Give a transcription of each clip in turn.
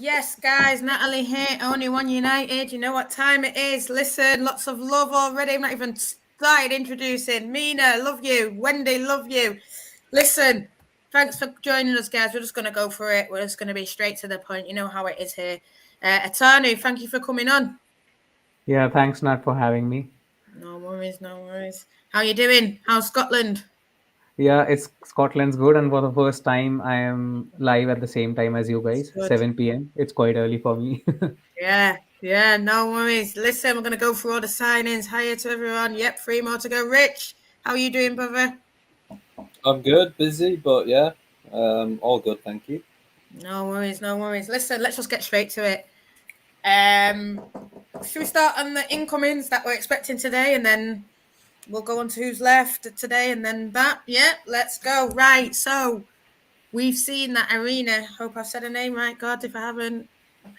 Yes, guys, Natalie here, only one United. You know what time it is. Listen, lots of love already. I'm not even started introducing. Mina, love you. Wendy, love you. Listen, thanks for joining us, guys. We're just going to go for it. We're just going to be straight to the point. You know how it is here. Atanu, thank you for coming on. Yeah, thanks, Nat, for having me. No worries, no worries. How you doing? How's Scotland? Yeah, it's Scotland's good, and for the first time, I am live at the same time as you It's guys, good. 7 p.m. It's quite early for me. Yeah, no worries. Listen, we're going to go through all the signings. Hiya to everyone. Yep, three more to go. Rich, how are you doing, brother? I'm good, busy, but yeah, all good, thank you. No worries, no worries. Listen, let's just get straight to it. Um, should we start on the incomings that we're expecting today, and then we'll go on to who's left today, and then that. Yeah, let's go. Right. So we've seen that Irene. Hope I've said her name right. God, if I haven't,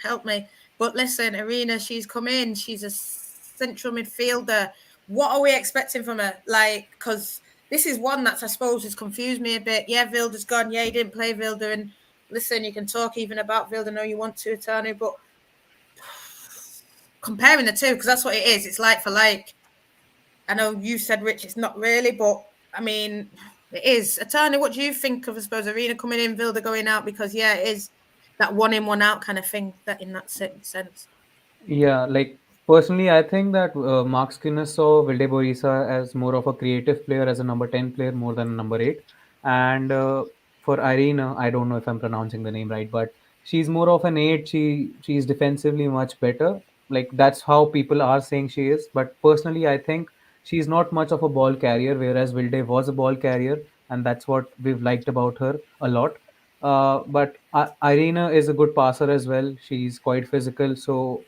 help me. But listen, Irene, she's come in. She's a central midfielder. What are we expecting from her? Like, because this is one that I suppose has confused me a bit. Yeah, Vilda's gone. Yeah, he didn't play Vilda. And listen, you can talk even about Vilda. No, you want to, Tony, but comparing the two, because that's what it is. It's like for like. I know you said, Rich, it's not really, but I mean, it is. Attorney, what do you think of, I suppose, Arena coming in, Vilda going out? Because, yeah, it is that one in, one out kind of thing, that in that sense. Yeah, like personally, I think that Mark Skinner saw Vilde Borisa as more of a creative player, as a number 10 player, more than a number 8. And for Irina, I don't know if I'm pronouncing the name right, but she's more of an 8. She's defensively much better. Like that's how people are saying she is. But personally, I think she's not much of a ball carrier, whereas Vilde was a ball carrier, and that's what we've liked about her a lot. But Irina is a good passer as well. She's quite physical, so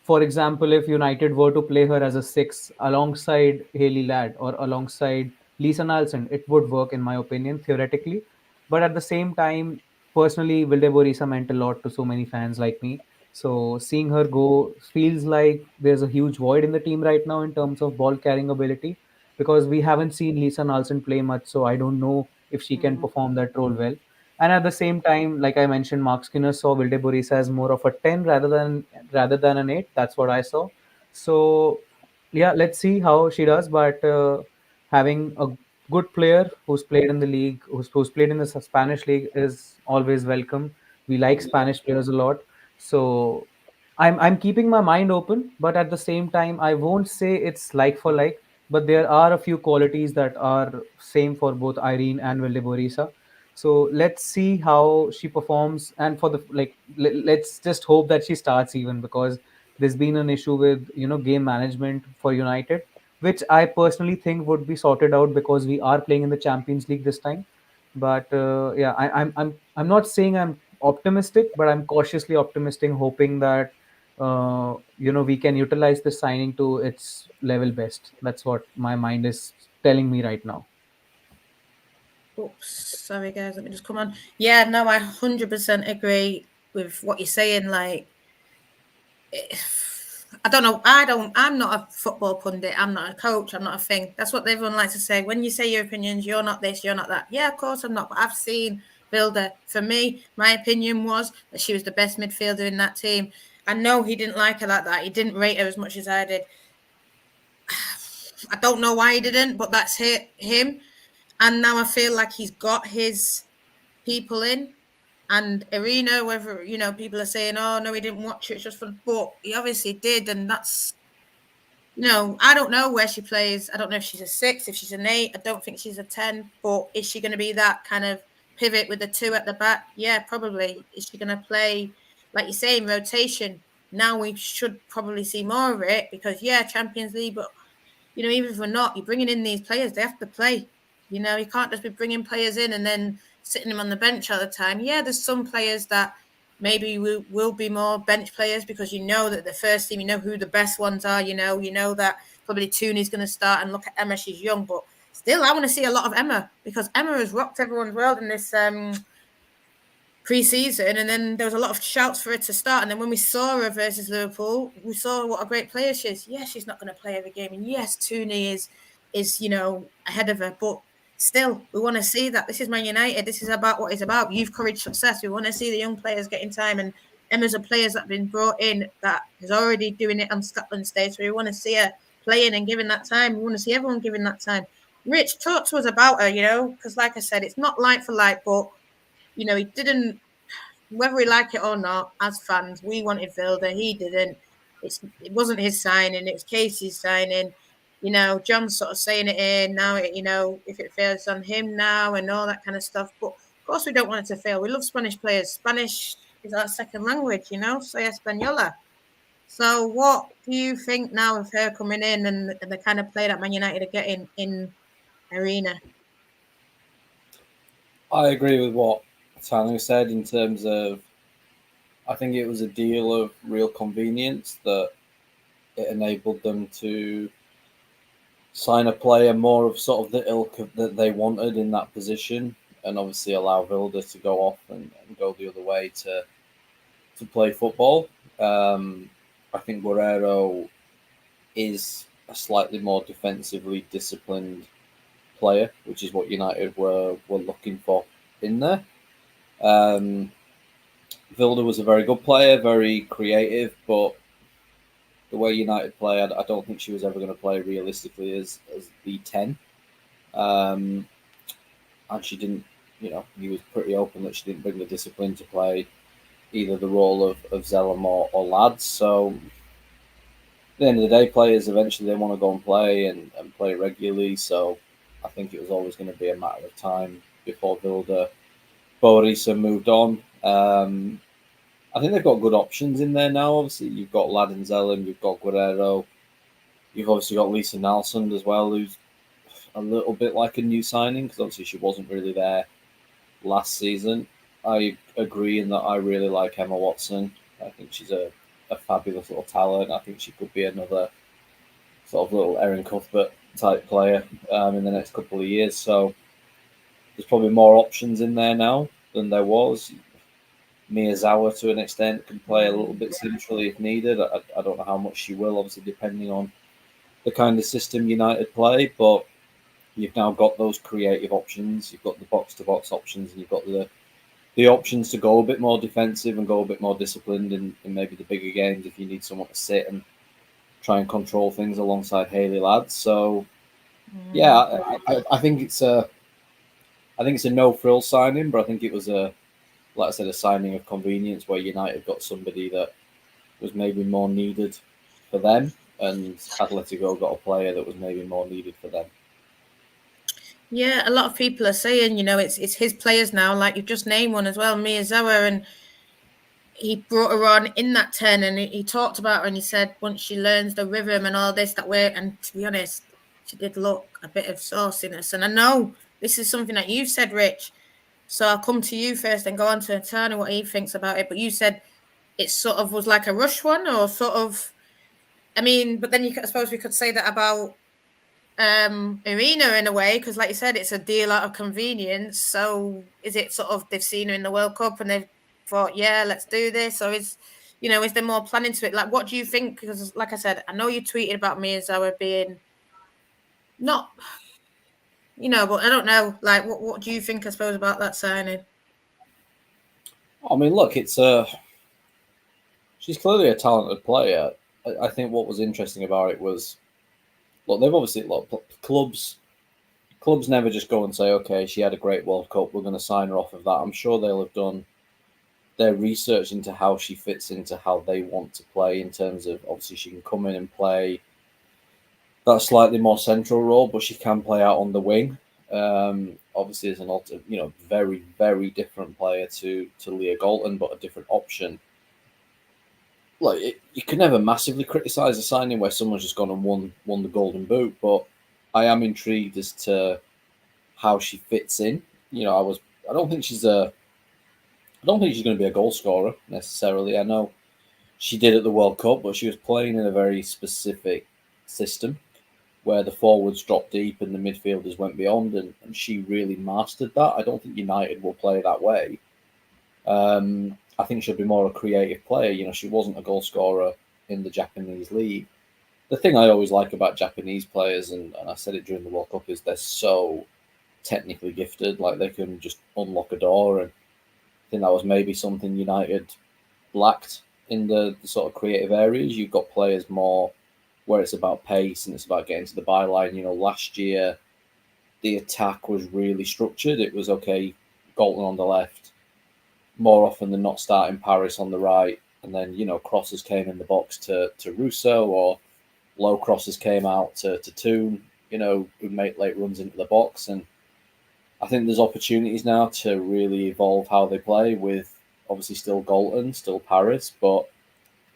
for example, if United were to play her as a six alongside Haley Ladd or alongside Lisa Nilsson, it would work in my opinion, theoretically. But at the same time, personally, Vilde Borisa meant a lot to so many fans like me. So seeing her go feels like there's a huge void in the team right now in terms of ball carrying ability because we haven't seen Lisa Nilsson play much. So I don't know if she can Mm. perform that role well. And at the same time, like I mentioned, Mark Skinner saw Vilde Borisa as more of a 10 rather than an 8. That's what I saw. So yeah, let's see how she does. But having a good player who's played in the league, who's played in the Spanish league is always welcome. We like Yeah, Spanish players a lot. So I'm keeping my mind open, but at the same time, I won't say it's like for like. But there are a few qualities that are same for both Irene and Vilde Borisa. So let's see how she performs, and for the like, let's just hope that she starts even because there's been an issue with game management for United, which I personally think would be sorted out because we are playing in the Champions League this time. But yeah, I'm not saying I'm optimistic, but I'm cautiously optimistic, hoping that we can utilize this signing to its level best. That's what my mind is telling me right now. Oops, sorry, guys, let me just come on. Yeah, no, I 100% agree with what you're saying. Like, I don't know. I'm not a football pundit. I'm not a coach. I'm not a thing. That's what everyone likes to say. When you say your opinions, you're not this, you're not that. Yeah, of course I'm not. But I've seen Vilda. For me, my opinion was that she was the best midfielder in that team. I know he didn't like her like that. He didn't rate her as much as I did. I don't know why he didn't, but that's him. And now I feel like he's got his people in. And Irina, whether people are saying, "Oh no, he didn't watch it, it's just fun," but he obviously did, and that's I don't know where she plays. I don't know if she's a six, if she's an eight. I don't think she's a 10. But is she going to be that kind of pivot with the two at the back? Yeah, probably. Is she going to play, like you say, in rotation? Now we should probably see more of it because, yeah, Champions League, but, even if we're not, you're bringing in these players, they have to play. You can't just be bringing players in and then sitting them on the bench all the time. Yeah, there's some players that maybe we will be more bench players because you know that the first team, you know who the best ones are. You know that probably Tooney's going to start. And look at Emma, she's young, but still, I want to see a lot of Emma because Emma has rocked everyone's world in this pre-season, and then there was a lot of shouts for her to start. And then when we saw her versus Liverpool, we saw what a great player she is. Yes, she's not going to play every game, and yes, Tooney is ahead of her, but still, we want to see that. This is Man United. This is about what it's about. Youth, courage, success. We want to see the young players getting time, and Emma's a players that have been brought in that is already doing it on Scotland stage. So we want to see her playing and giving that time. We want to see everyone giving that time. Rich, talk to us about her, because like I said, it's not like for like, but, he didn't, whether we like it or not, as fans, we wanted Vilda. He didn't. It wasn't his signing. It was Casey's signing. John's sort of saying it here now. If it fails on him now and all that kind of stuff. But of course, we don't want it to fail. We love Spanish players. Spanish is our second language. Soy española. So, what do you think now of her coming in and the kind of play that Man United are getting in Arena? I agree with what Tanu said in terms of, I think it was a deal of real convenience that it enabled them to sign a player more of sort of the ilk that they wanted in that position, and obviously allow Vilda to go off and go the other way to play football. I think Guerrero is a slightly more defensively disciplined player, which is what United were looking for in there. Vilda was a very good player, very creative, but the way United play, I don't think she was ever going to play realistically as the 10. And she didn't, he was pretty open that she didn't bring the discipline to play either the role of Zellum or Lads. So at the end of the day, players eventually they want to go and play and play regularly. So I think it was always going to be a matter of time before Vilda Borisa moved on. I think they've got good options in there now. Obviously, you've got Lad and Zellum, you've got Guerrero, you've obviously got Lisa Nalsund as well, who's a little bit like a new signing because obviously she wasn't really there last season. I agree in that I really like Emma Watson. I think she's a fabulous little talent. I think she could be another sort of little Erin Cuthbert type player in the next couple of years. So there's probably more options in there now than there was. Miyazawa, to an extent, can play a little bit centrally if needed. I don't know how much she will, obviously, depending on the kind of system United play. But you've now got those creative options. You've got the box-to-box options, and you've got the options to go a bit more defensive and go a bit more disciplined in maybe the bigger games if you need someone to sit and try and control things alongside Hayley Lads. So, yeah, I think it's a no-frill signing, but I think it was like I said, a signing of convenience where United got somebody that was maybe more needed for them, and Atletico got a player that was maybe more needed for them. Yeah, a lot of people are saying, it's his players now. Like you've just named one as well, Miyazawa, and he brought her on in that 10 and he talked about her and he said once she learns the rhythm and all this that way, and to be honest, she did look a bit of sauciness. And I know this is something that you've said, Rich, so I'll come to you first and go on to Turner what he thinks about it. But you said it sort of was like a rush one, or sort of, I mean, but then I suppose we could say that about Irina in a way, because like you said, it's a deal out of convenience. So is it sort of they've seen her in the World Cup and they've thought, yeah, let's do this, or is there more planning to it? Like, what do you think? Because like I said, I know you tweeted about Miyazawa being not, but I don't know. Like, what do you think? I suppose about that signing. I mean, look, she's clearly a talented player. I think what was interesting about it was, look, they've obviously clubs never just go and say, okay, she had a great World Cup, we're going to sign her off of that. I'm sure they'll have done their research into how she fits into how they want to play, in terms of obviously she can come in and play that slightly more central role, but she can play out on the wing. Obviously, as an very, very different player to Leah Galton, but a different option. Like, you can never massively criticise a signing where someone's just gone and won the Golden Boot, but I am intrigued as to how she fits in. I don't think she's going to be a goal scorer necessarily. I know she did at the World Cup, but she was playing in a very specific system where the forwards dropped deep and the midfielders went beyond, and she really mastered that. I don't think United will play that way. I think she'll be more a creative player. She wasn't a goal scorer in the Japanese league. The thing I always like about Japanese players, and I said it during the World Cup, is they're so technically gifted. Like, they can just unlock a door, and I think that was maybe something United lacked in the sort of creative areas. You've got players more where it's about pace and it's about getting to the byline. Last year the attack was really structured. It was okay, Galton on the left, more often than not starting Paris on the right, and then crosses came in the box to Russo, or low crosses came out to Toon, who make late runs into the box. And I think there's opportunities now to really evolve how they play with obviously still Galton, still Paris, but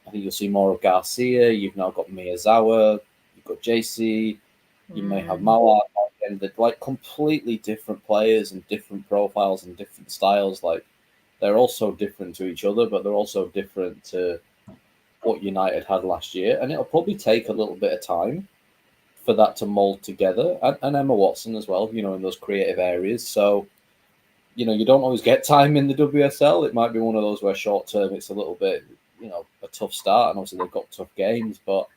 I think you'll see more of Garcia. You've now got Miyazawa, you've got JC, you may have Malard, and they're like completely different players and different profiles and different styles. Like they're all so different to each other, but they're also different to what United had last year. And it'll probably take a little bit of time for that to mold together. And Emma Watson as well, in those creative areas. So, you don't always get time in the WSL. It might be one of those where short term it's a little bit, a tough start. And obviously they've got tough games, but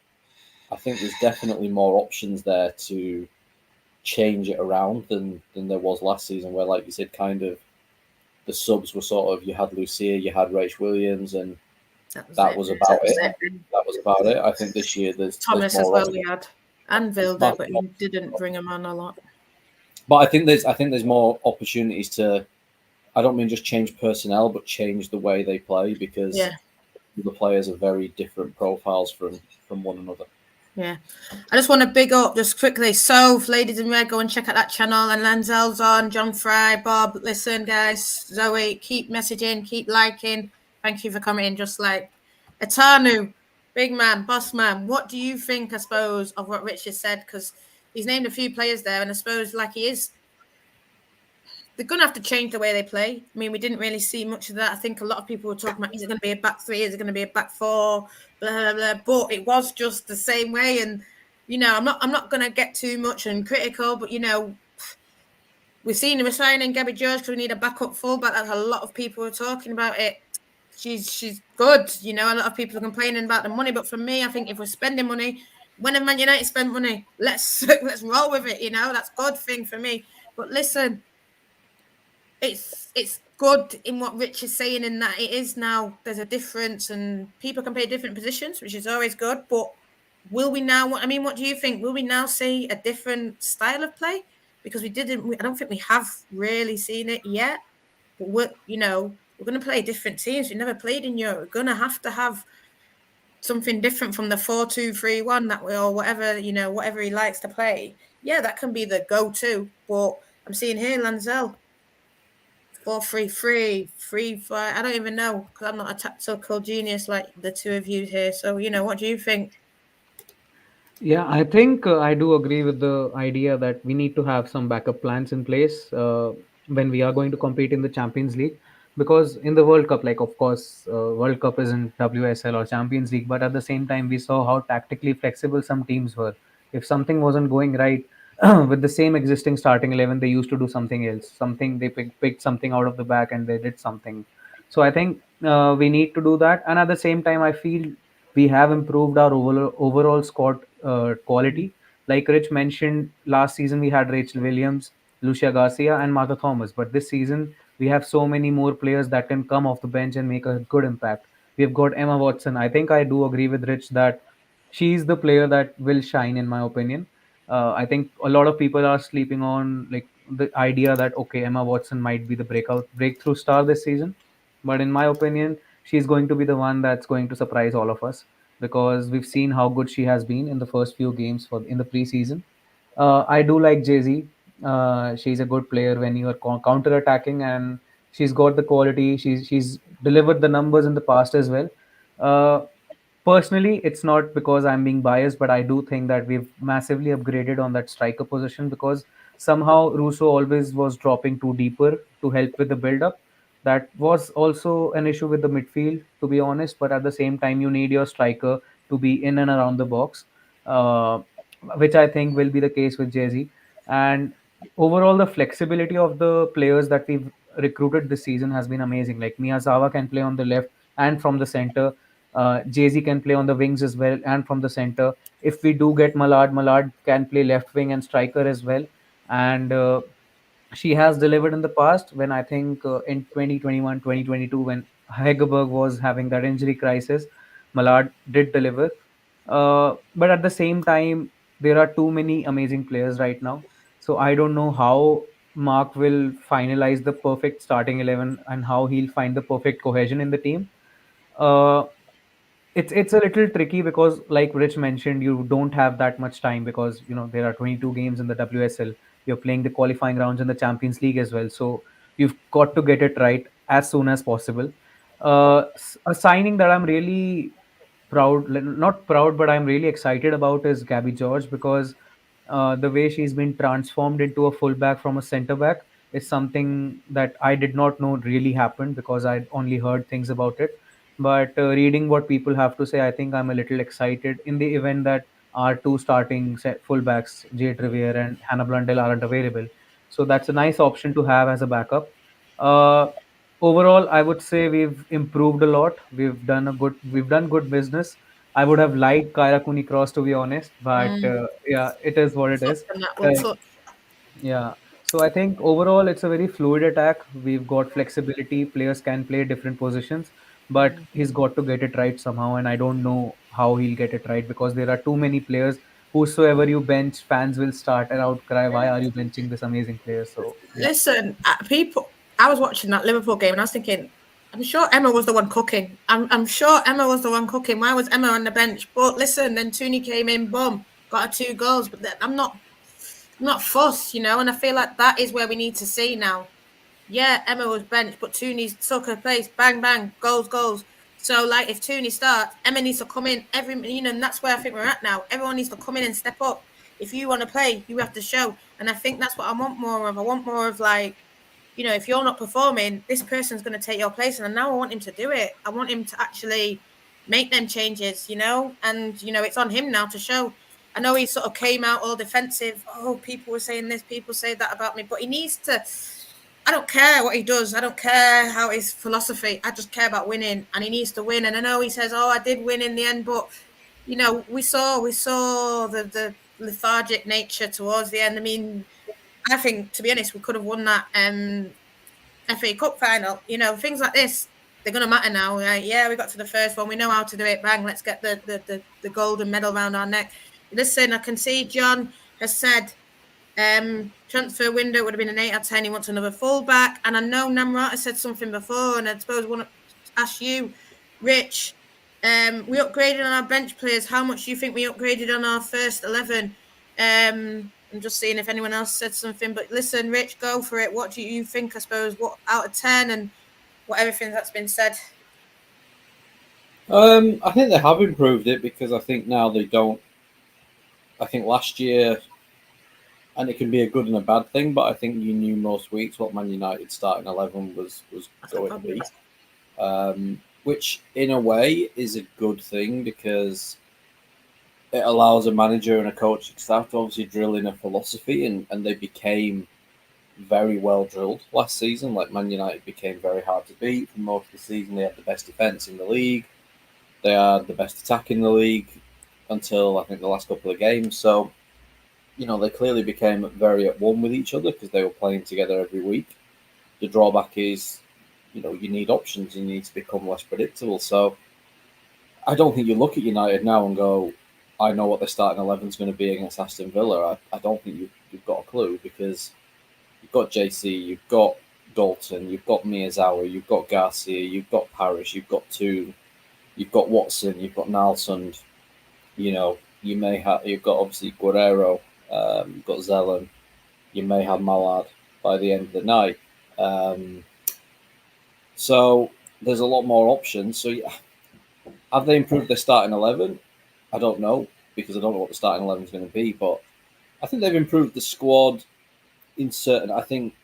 I think there's definitely more options there to change it around than there was last season, where, like you said, kind of the subs were sort of, you had Lucia, you had Rach Williams, and that was about it. That was about it. I think this year there's Thomas more as well. We had and Vilda, but he didn't bring him on a lot. But I think there's more opportunities to. I don't mean just change personnel, but change the way they play, because the players are very different profiles from one another. Yeah, I just want to big up just quickly. Soph, Ladies in Red, go and check out that channel. And Lanzel's on, John Fry, Bob. Listen, guys, Zoe, keep messaging, keep liking. Thank you for coming in. Just like Etanu, big man, boss man. What do you think, I suppose, of what Richard said? Because he's named a few players there, and I suppose like he is. They're going to have to change the way they play. I mean, we didn't really see much of that. I think a lot of people were talking about, is it going to be a back three? Is it going to be a back four? Blah, blah, blah. But it was just the same way. And, I'm not going to get too much and critical, but, we've seen him signing Gabby George because we need a backup fullback. That's a lot of people are talking about it. She's good. A lot of people are complaining about the money. But for me, I think if we're spending money, when have Man United spend money? Let's roll with it, That's a good thing for me. But listen, it's good in what Rich is saying, in that it is now, there's a difference and people can play different positions, which is always good. But will we now, what do you think? Will we now see a different style of play? Because I don't think we have really seen it yet. But we're going to play different teams. We never played in Europe. We're going to have something different from the 4-2-3-1 that we, or whatever, whatever he likes to play. Yeah, that can be the go-to. But I'm seeing here, Lanzel, 4-3-3, 3-5. I don't even know, because I'm not a tactical genius like the two of you here. So, what do you think? Yeah, I think I do agree with the idea that we need to have some backup plans in place when we are going to compete in the Champions League. Because in the World Cup, like, of course, World Cup isn't WSL or Champions League, but at the same time, we saw how tactically flexible some teams were. If something wasn't going right with the same existing starting 11, they used to do something else. They picked something out of the back and they did something. So I think we need to do that. And at the same time, I feel we have improved our overall squad quality. Like Rich mentioned, last season we had Rachel Williams, Lucia Garcia, and Martha Thomas. But this season we have so many more players that can come off the bench and make a good impact. We have got Emma Watson. I think I do agree with Rich that she's the player that will shine, in my opinion. I think a lot of people are sleeping on like the idea that okay, Emma Watson might be the breakthrough star this season, but in my opinion, she's going to be the one that's going to surprise all of us, because we've seen how good she has been in the first few games in the preseason. I do like Jay Z. She's a good player when you are counter attacking, and she's got the quality. She's delivered the numbers in the past as well. Uh, Personally, it's not because I'm being biased, but I do think that we've massively upgraded on that striker position, because somehow Russo always was dropping too deeper to help with the build up. That was also an issue with the midfield, to be honest. But at the same time, you need your striker to be in and around the box, uh, which I think will be the case with Jay Z. And overall, the flexibility of the players that we've recruited this season has been amazing. Like Miyazawa can play on the left and from the center. Jay-Z can play on the wings as well and from the center. If we do get Malard can play left wing and striker as well. And she has delivered in the past, when I think in 2021, 2022, when Hegerberg was having that injury crisis, Malard did deliver. But at the same time, there are too many amazing players right now. So I don't know how Mark will finalize the perfect starting 11 and how he'll find the perfect cohesion in the team. Uh, it's a little tricky because, like Rich mentioned, you don't have that much time because there are 22 games in the WSL. You're playing the qualifying rounds in the Champions League as well, so you've got to get it right as soon as possible. A signing that I'm really not proud, but I'm really excited about is Gabby George, because the way she's been transformed into a fullback from a centre back is something that I did not know really happened because I'd only heard things about it. But reading what people have to say, I think I'm a little excited in the event that our two starting fullbacks, Jade Riviere and Hannah Blundell, aren't available. So that's a nice option to have as a backup. Uh, Overall, I would say we've improved a lot. We've done good business. I would have liked Kyra Cooney Cross, to be honest, but yeah, it is what it Touch is. on that Uh, one, touch. yeah. So I think overall it's a very fluid attack. We've got flexibility. Players can play different positions, but he's got to get it right somehow. And I don't know how he'll get it right because there are too many players. Whosoever you bench, fans will start an outcry. Why are you benching this amazing player? So yeah. Listen, people. I was watching that Liverpool game and I was thinking, I'm sure Emma was the one cooking. I'm sure Emma was the one cooking. Why was Emma on the bench? But listen, then Tooney came in, boom, got her 2 goals. But I'm not fussed, and I feel like that is where we need to see now. Yeah, Emma was benched, but Tooney took her place. Bang, bang, goals, goals. So, like, if Tooney starts, Emma needs to come in and that's where I think we're at now. Everyone needs to come in and step up. If you want to play, you have to show. And I think that's what I want more of. I want more of, like, if you're not performing, this person's going to take your place. And now I want him to do it. I want him to actually make them changes, and, it's on him now to show. I know he sort of came out all defensive. Oh, people were saying this, people say that about me, but he needs to. I don't care what he does. I don't care how his philosophy. I just care about winning, and he needs to win. And I know he says, "Oh, I did win in the end," but we saw the lethargic nature towards the end. I mean, I think, to be honest, we could have won that FA Cup final. Things like this, they're going to matter now. Yeah, we got to the first one. We know how to do it. Bang, let's get the golden medal around our neck. Listen, I can see John has said transfer window would have been an 8 out of 10. He wants another fullback. And I know Namrata said something before, and I suppose I want to ask you, Rich, we upgraded on our bench players. How much do you think we upgraded on our first 11? I'm just seeing if anyone else said something. But listen, Rich, go for it. What do you think, I suppose, what out of 10 and what everything that's been said? I think they have improved it because I think now they don't. I think last year, and it can be a good and a bad thing, but I think you knew most weeks what Man United starting 11 was That's the going to problem. be, which in a way is a good thing because it allows a manager and a coaching staff to obviously drill in a philosophy, and they became very well drilled last season. Like Man United became very hard to beat for most of the season. They had the best defense in the league. They had the best attack in the league until I think the last couple of games. So, they clearly became very at one with each other because they were playing together every week. The drawback is, you need options. You need to become less predictable. So, I don't think you look at United now and go, I know what their starting 11 is going to be against Aston Villa. I don't think you've got a clue because you've got JC, you've got Dalton, you've got Miyazawa, you've got Garcia, you've got Parrish, you've got Toon, you've got Watson, you've got Nalsund. You've got obviously Guerrero, you've got Zelen, you may have Malard by the end of the night. So there's a lot more options. So yeah, have they improved their starting 11? I don't know because I don't know what the starting 11 is going to be, but I think they've improved the squad in certain. I think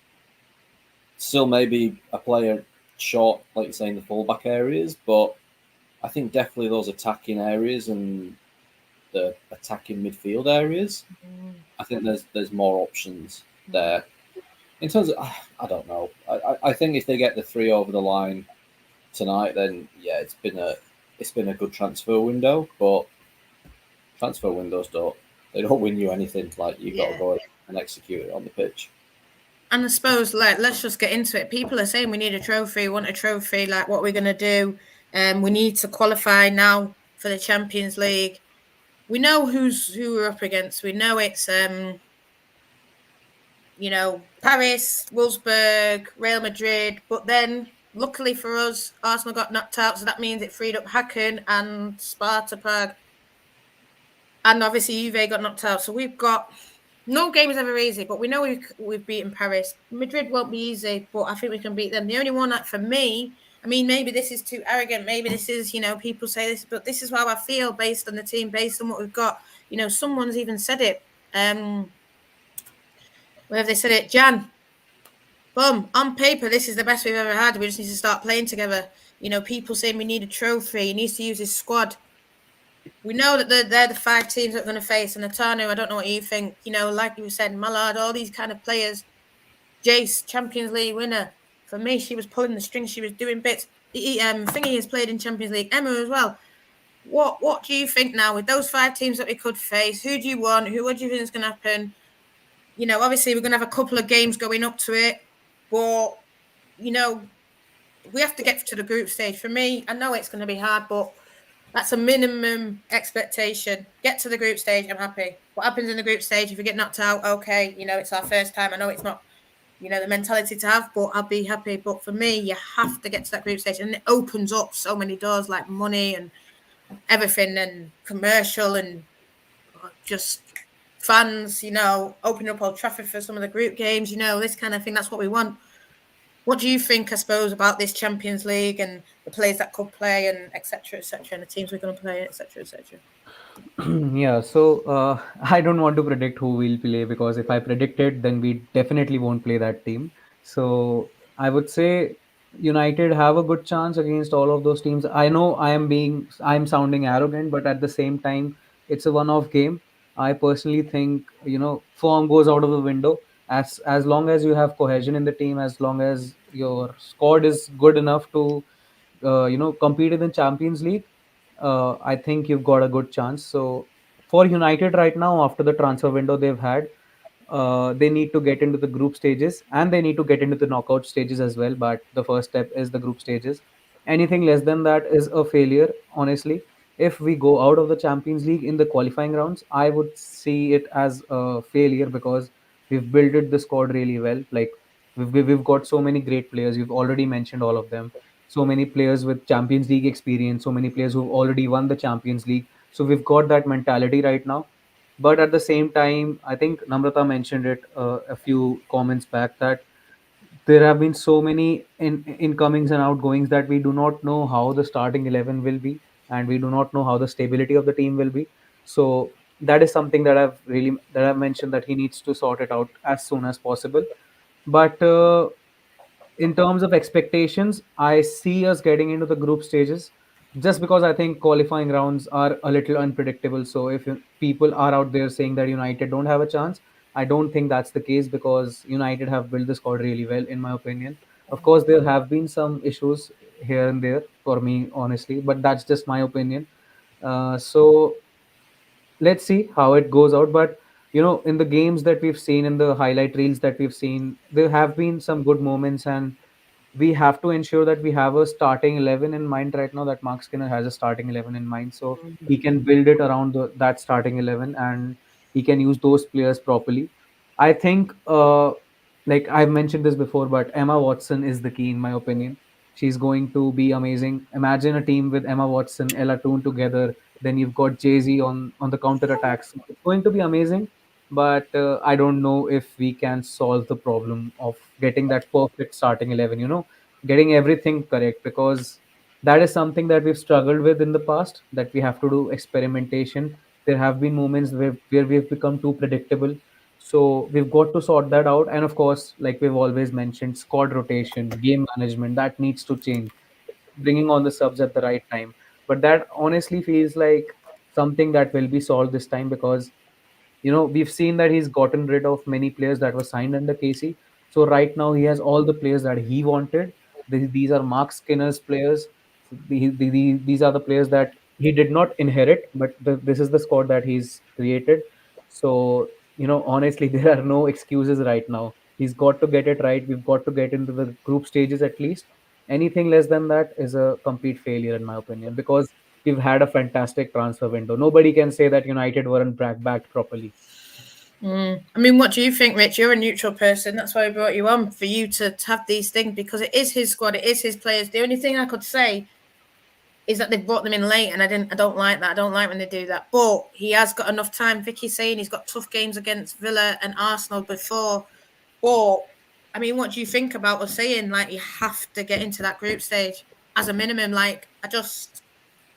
still maybe a player short, like you say, in the fullback areas, but I think definitely those attacking areas and the attacking midfield areas, I think there's more options there. In terms of, I don't know. I think if they get the 3 over the line tonight, then yeah, it's been a good transfer window. But transfer windows don't win you anything. Like you got to Yeah. go and execute it on the pitch. And I suppose, like, let's just get into it. People are saying we need a trophy, want a trophy. Like, what we're gonna do? We need to qualify now for the Champions League. We know who we're up against. We know it's Paris, Wolfsburg, Real Madrid. But then, luckily for us, Arsenal got knocked out, so that means it freed up Hacken and Sparta Prague, and obviously Juve got knocked out. So we've got no game is ever easy, but we know we've beaten Paris. Madrid won't be easy, but I think we can beat them. The only one that for me, I mean, maybe this is too arrogant. Maybe this is, people say this, but this is how I feel based on the team, based on what we've got. Someone's even said it. Where have they said it? Jan. Boom. On paper, this is the best we've ever had. We just need to start playing together. People saying we need a trophy. He needs to use his squad. We know that they're the 5 teams that we're going to face. And Atano, I don't know what you think. Like you said, Malard, all these kind of players. Jace, Champions League winner. For me, she was pulling the strings. She was doing bits. Thingy has played in Champions League. Emma as well. What do you think now with those 5 teams that we could face? Who do you want? What do you think is going to happen? Obviously we're going to have a couple of games going up to it, but we have to get to the group stage. For me, I know it's going to be hard, but that's a minimum expectation. Get to the group stage, I'm happy. What happens in the group stage, if we get knocked out, okay, it's our first time. I know it's not, the mentality to have, but I'll be happy. But for me, you have to get to that group stage, and it opens up so many doors, like money and everything, and commercial, and just fans, opening up Old Trafford for some of the group games, this kind of thing. That's what we want. What do you think, I suppose, about this Champions League and the players that could play, and etc., and the teams we're going to play, etc., etc.? Yeah, so I don't want to predict who will play, because if I predict it, then we definitely won't play that team. So I would say United have a good chance against all of those teams. I know I'm sounding arrogant, but at the same time, it's a one-off game. I personally think, form goes out of the window. As long as you have cohesion in the team, as long as your squad is good enough to compete in the Champions League, I think you've got a good chance. So for United right now, after the transfer window they've had, they need to get into the group stages, and they need to get into the knockout stages as well. But the first step is the group stages. Anything less than that is a failure, honestly. If we go out of the Champions League in the qualifying rounds, I would see it as a failure, because we've built it the squad really well. Like we've got so many great players. You've already mentioned all of them. So many players with Champions League experience, so many players who've already won the Champions League. So we've got that mentality right now. But at the same time, I think Namrata mentioned it a few comments back, that there have been so many incomings and outgoings that we do not know how the starting 11 will be, and we do not know how the stability of the team will be. So that is something that I've mentioned, that he needs to sort it out as soon as possible. But in terms of expectations, I see us getting into the group stages, just because I think qualifying rounds are a little unpredictable. So if people are out there saying that United don't have a chance, I don't think that's the case, because United have built the squad really well, in my opinion. Of course, there have been some issues here and there for me, honestly, but that's just my opinion. So let's see how it goes out. But in the games that we've seen, in the highlight reels that we've seen, there have been some good moments, and we have to ensure that we have a starting 11 in mind right now, that Mark Skinner has a starting 11 in mind, so he can build it around that starting 11, and he can use those players properly. I think, like I've mentioned this before, but Emma Watson is the key, in my opinion. She's going to be amazing. Imagine a team with Emma Watson, Ella Toone together. Then you've got Jay-Z on the counter attacks. It's going to be amazing, but I don't know if we can solve the problem of getting that perfect starting 11, getting everything correct, because that is something that we've struggled with in the past, that we have to do experimentation. There have been moments where we've become too predictable. So we've got to sort that out. And of course, like we've always mentioned, squad rotation, game management, that needs to change, bringing on the subs at the right time. But that honestly feels like something that will be solved this time, because we've seen that he's gotten rid of many players that were signed under Casey. So right now he has all the players that he wanted. These are Mark Skinner's players. These are the players that he did not inherit, but this is the squad that he's created. So honestly, there are no excuses right now. He's got to get it right. We've got to get into the group stages at least. Anything less than that is a complete failure, in my opinion, because we've had a fantastic transfer window. Nobody can say that United weren't backed properly. I mean, what do you think, Rich? You're a neutral person. That's why I brought you on, for you to have these things, because it is his squad, it is his players. The only thing I could say is that they've brought them in late, and I don't like that. I don't like when they do that. But he has got enough time. Vicky's saying he's got tough games against Villa and Arsenal before. But I mean, what do you think about us saying like you have to get into that group stage as a minimum? Like, I just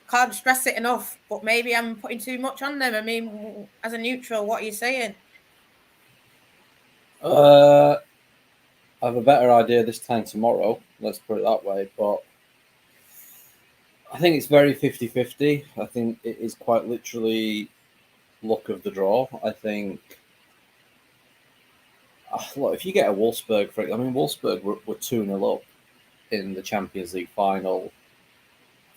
can't stress it enough. But maybe I'm putting too much on them. I mean, as a neutral, what are you saying? I have a better idea this time tomorrow. Let's put it that way. But I think it's very 50-50. I think it is quite literally luck of the draw. I think, look, if you get a Wolfsburg, Wolfsburg were 2-0 up in the Champions League final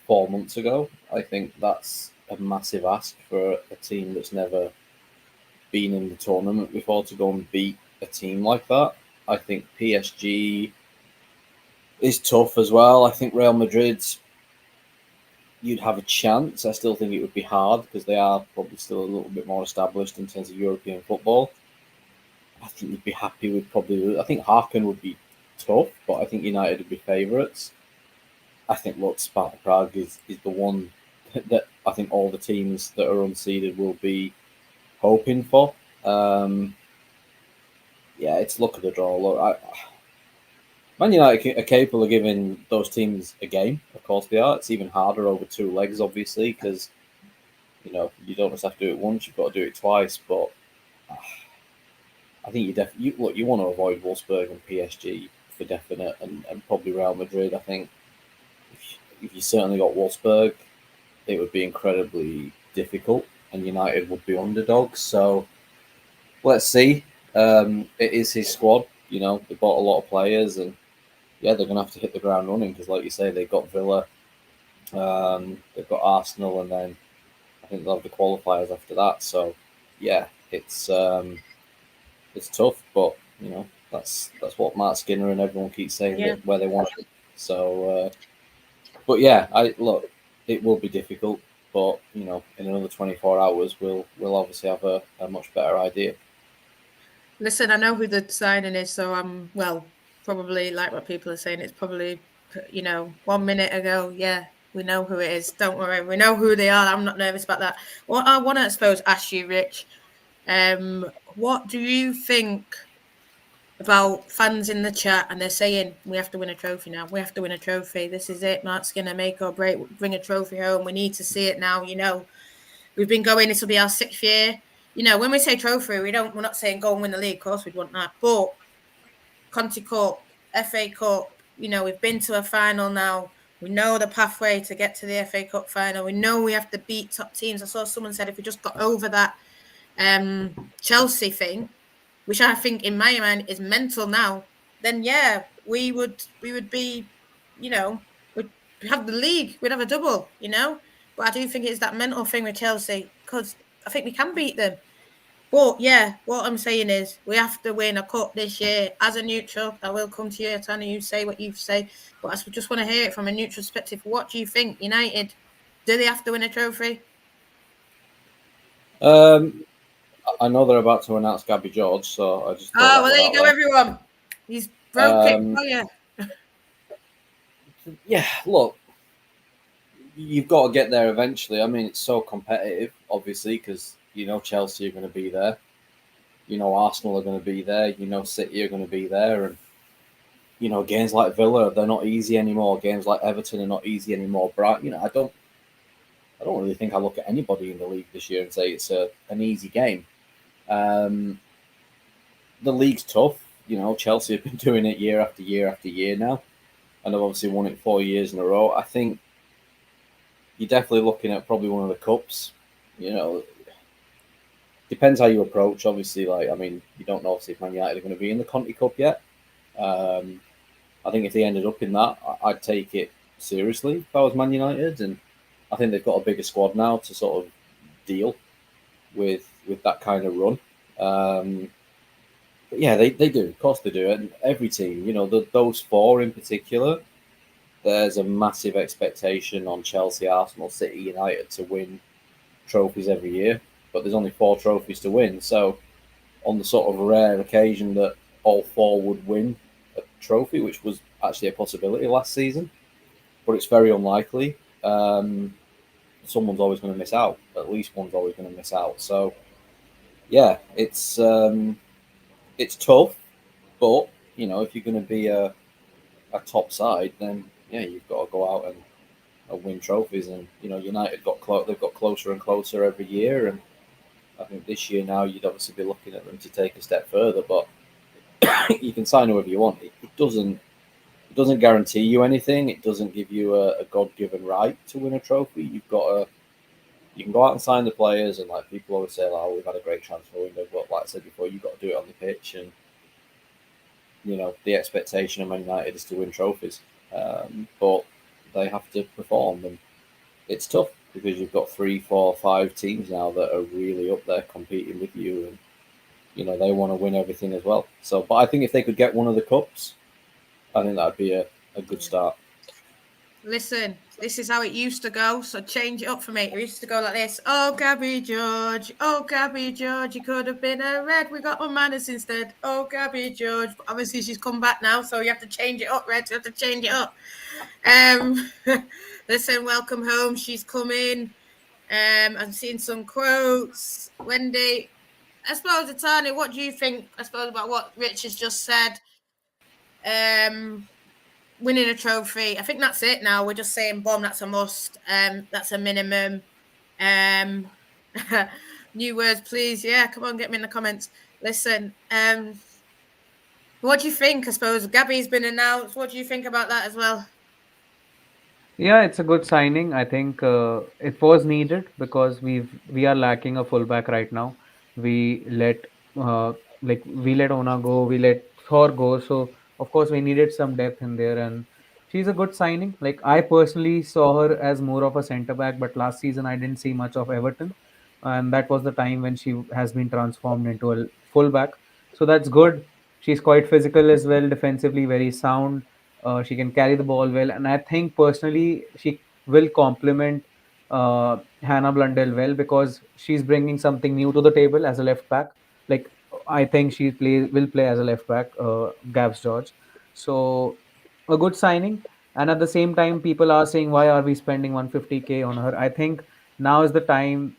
4 months ago. I think that's a massive ask for a team that's never been in the tournament before to go and beat a team like that. I think PSG is tough as well. I think Real Madrid, you'd have a chance. I still think it would be hard because they are probably still a little bit more established in terms of European football. I think you'd be happy with I think Harken would be tough, but I think United would be favourites. I think, look, Sparta Prague is the one that I think all the teams that are unseeded will be hoping for. Yeah, it's luck of the draw. Look, Man United are capable of giving those teams a game. Of course they are. It's even harder over 2 legs, obviously, because you don't just have to do it once. You've got to do it twice. But I think you want to avoid Wolfsburg and PSG for definite, and probably Real Madrid. I think if you certainly got Wolfsburg, it would be incredibly difficult, and United would be underdogs. So let's see. It is his squad. They bought a lot of players, and yeah, they're going to have to hit the ground running because, like you say, they've got Villa, they've got Arsenal, and then I think they'll have the qualifiers after that. So yeah, it's tough, but that's what Mark Skinner and everyone keeps saying that where they want it. So, but yeah, it will be difficult, but in another 24 hours, we'll obviously have a much better idea. Listen, I know who the signing is, so I'm probably like what people are saying. It's probably 1 minute ago. Yeah, we know who it is. Don't worry, we know who they are. I'm not nervous about that. What I want to, ask you, Rich, what do you think about fans in the chat? And they're saying we have to win a trophy now. We have to win a trophy. This is it. Mark's gonna make or break. Bring a trophy home. We need to see it now. We've been going. This will be our 6th year. When we say trophy, we're not saying go and win the league. Of course, we'd want that. But Conti Cup, FA Cup, we've been to a final now. We know the pathway to get to the FA Cup final. We know we have to beat top teams. I saw someone said if we just got over that Chelsea thing, which I think in my mind is mental now, then yeah, we would be, we'd have the league, we'd have a double, But I do think it's that mental thing with Chelsea because I think we can beat them. But yeah, what I'm saying is we have to win a cup this year. As a neutral, I will come to you, Tanya, you say what you say, but I just want to hear it from a neutral perspective. What do you think? United, do they have to win a trophy? I know they're about to announce Gabby George, so I just there you go, everyone. He's broke it for you. Yeah, look, you've got to get there eventually. I mean, it's so competitive, obviously, because Chelsea are going to be there. Arsenal are going to be there. City are going to be there, and games like Villa, they're not easy anymore. Games like Everton are not easy anymore. Brighton, I don't really think I look at anybody in the league this year and say it's an easy game. The league's tough. Chelsea have been doing it year after year after year now, and they've obviously won it 4 years in a row. I think you're definitely looking at probably one of the cups. Depends how you approach. Obviously, you don't know obviously if Man United are going to be in the Conti Cup yet. I think if they ended up in that, I'd take it seriously if I was Man United, and I think they've got a bigger squad now to sort of deal with that kind of run. But yeah, they do. Of course they do. And every team, those four in particular, there's a massive expectation on Chelsea, Arsenal, City, United to win trophies every year. But there's only four trophies to win. So on the sort of rare occasion that all four would win a trophy, which was actually a possibility last season, but it's very unlikely. Someone's always going to miss out. At least one's always going to miss out. So yeah, it's tough, but if you're going to be a top side, then yeah, you've got to go out and win trophies. And United they've got closer and closer every year, and I think this year now you'd obviously be looking at them to take a step further. But you can sign whoever you want. It doesn't guarantee you anything. It doesn't give you a God-given right to win a trophy. You can go out and sign the players, and like people always say, "Oh, we've had a great transfer window," but like I said before, you've got to do it on the pitch, and the expectation of Man United is to win trophies, but they have to perform, and it's tough because you've got 3, 4, 5 teams now that are really up there competing with you, and they want to win everything as well. So, but I think if they could get one of the cups, I think that'd be a good start. Listen, this is how it used to go, so change it up for me. It used to go like this. Oh, Gabby George. Oh, Gabby George. You could have been a red. We got Manners instead. Oh, Gabby George. But obviously, she's come back now, so you have to change it up, Red. You have to change it up. Listen, welcome home. She's coming. I'm seeing some quotes. Wendy, I suppose, Atani, what do you think, I suppose, about what Rich has just said? Winning a trophy. I think that's it now. We're just saying, boom, that's a must. That's a minimum. New words, please. Yeah, come on, get me in the comments. Listen, what do you think? I suppose Gabby's been announced. What do you think about that as well? Yeah, it's a good signing. I think it was needed because we are lacking a fullback right now. We let uh, we let Ona go, we let Thor go. So of course we needed some depth in there, and she's a good signing. Like I personally saw her as more of a centre back, but last season I didn't see much of Everton, and that was the time when she has been transformed into a fullback. So that's good. She's quite physical as well, defensively very sound. She can carry the ball well, and I think personally she will complement Hannah Blundell well because she's bringing something new to the table as a left back. Like I think she will play as a left back, Gabs George. So a good signing. And at the same time, people are saying, why are we spending 150K on her? I think now is the time.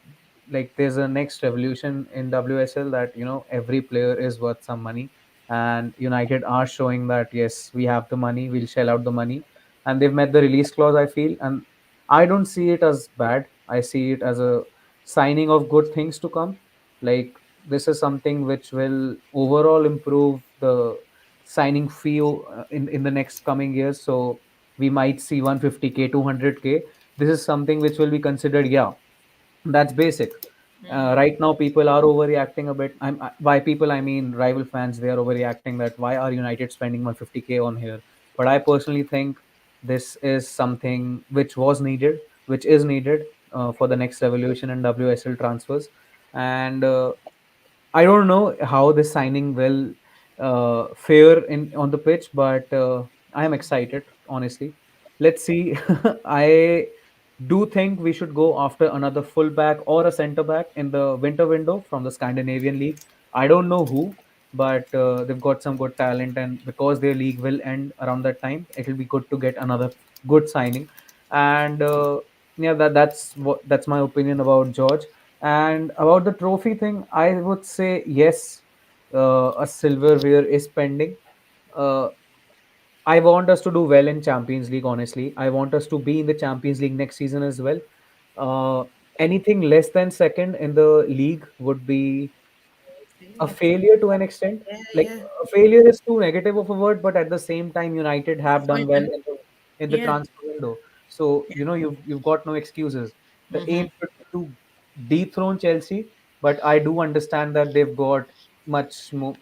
Like there's a next revolution in WSL that every player is worth some money, and United are showing that yes, we have the money, we'll shell out the money, and they've met the release clause, I feel, and I don't see it as bad. I see it as a signing of good things to come. Like this is something which will overall improve the signing fee in the next coming years. So we might see 150K, 200K. This is something which will be considered, yeah, that's basic. Right now, people are overreacting a bit. By people, I mean rival fans. They are overreacting that why are United spending 150K on here? But I personally think this is something which was needed, which is needed for the next revolution in WSL transfers. And I don't know how this signing will fare in on the pitch, but I am excited. Honestly, let's see. I do think we should go after another fullback or a centre back in the winter window from the Scandinavian League. I don't know who, but they've got some good talent, and because their league will end around that time, it will be good to get another good signing. And yeah, that's my opinion about George. And about the trophy thing, I would say yes, a silverware is pending. Uh, I want us to do well in Champions League, honestly. I want us to be in the Champions League next season as well. Uh, Anything less than second in the league would be a failure to an extent. Yeah, Like yeah. a failure is too negative of a word, but at the same time, United have done well Disappointment. in the Yeah. transfer window. So you've got no excuses. The aim Mm-hmm. should be to dethrone Chelsea, but I do understand that they've got much more.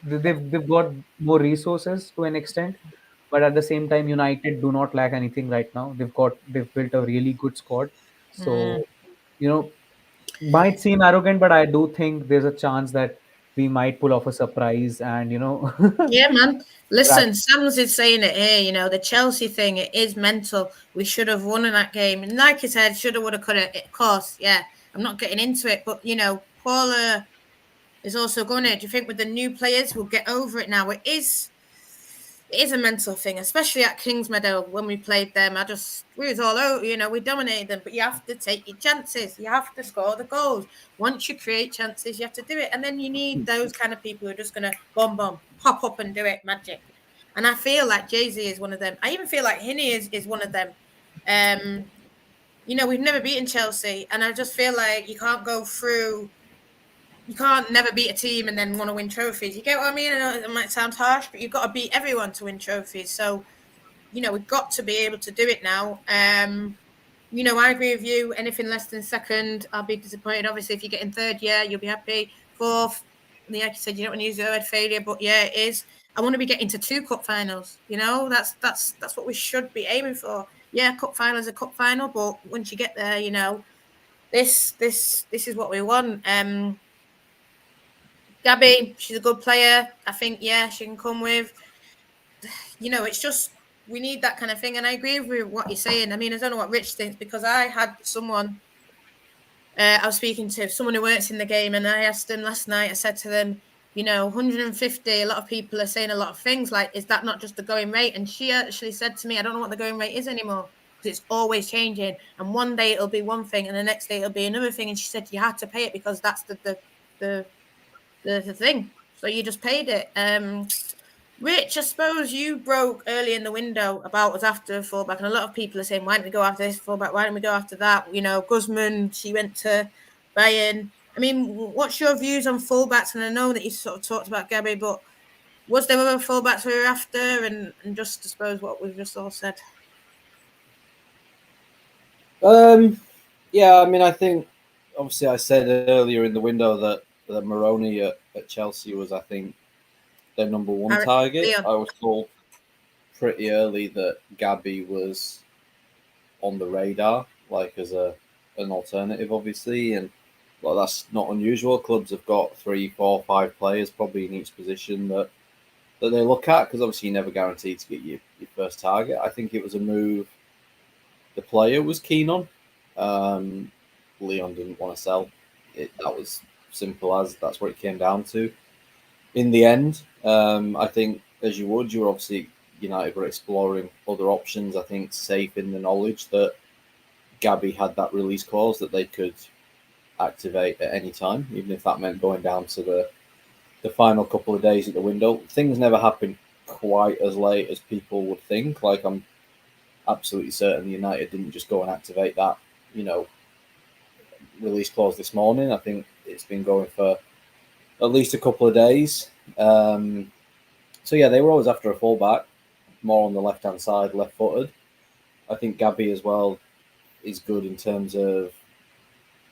They've got more resources to an extent, but at the same time, United do not lack anything right now. They've built a really good squad. Mm. So you know might seem arrogant, but I do think there's a chance that we might pull off a surprise and Yeah, man. grab. Listen, Sam's is saying it here. The Chelsea thing, it is mental. We should have won in that game. And like I said, shoulda, woulda, coulda. Of course, yeah. I'm not getting into it, but Paula is also going to. Do you think with the new players we'll get over it now? It is a mental thing, especially at Kingsmeadow when we played them. We was all out, we dominated them, but you have to take your chances. You have to score the goals. Once you create chances, you have to do it. And then you need those kind of people who are just going to bomb, pop up and do it, magic. And I feel like Jay-Z is one of them. I even feel like Hinnie is one of them. We've never beaten Chelsea, and I just feel like you can't never beat a team and then want to win trophies. You get what I mean? I know it might sound harsh, but you've got to beat everyone to win trophies. So, we've got to be able to do it now. I agree with you. Anything less than second, I'll be disappointed. Obviously, if you get in third, yeah, you'll be happy. Fourth, like you said, you don't want to use the word failure, but yeah, it is. I want to be getting to 2 cup finals. That's what we should be aiming for. Yeah, cup final is a cup final, but once you get there, this is what we want. Gabby, she's a good player. I think, yeah, she can come with. It's just we need that kind of thing. And I agree with what you're saying. I mean, I don't know what Rich thinks, because I had someone I was speaking to, someone who works in the game, and I asked them last night, I said to them, 150, a lot of people are saying a lot of things like, is that not just the going rate? And she actually said to me, I don't know what the going rate is anymore, because it's always changing. And one day it'll be one thing, and the next day it'll be another thing. And she said, you had to pay it because that's the thing. So you just paid it. Rich, I suppose you broke early in the window about us after fullback, and a lot of people are saying, why don't we go after this fullback? Why don't we go after that? Guzman, she went to Bayern. I mean, what's your views on fullbacks? And I know that you sort of talked about Gabby, but was there other fullbacks we were after? And just to suppose what we've just all said. Yeah, I mean, I think obviously I said earlier in the window that Maroney at Chelsea was, I think, their number one target. Leon. I was told pretty early that Gabby was on the radar, like as an alternative, obviously, and well, that's not unusual. Clubs have got 3, 4, 5 players probably in each position that they look at, because obviously you're never guaranteed to get your first target. I think it was a move the player was keen on. Leon didn't want to sell it. That was simple as that's what it came down to. In the end, I think, as you were obviously, United were exploring other options. I think safe in the knowledge that Gabby had that release clause that they could activate at any time, even if that meant going down to the final couple of days at the window. Things never happened quite as late as people would think. Like, I'm absolutely certain United didn't just go and activate that, release clause this morning. I think it's been going for at least a couple of days. So yeah, they were always after a fullback, more on the left-hand side, left-footed. I think Gabby as well is good in terms of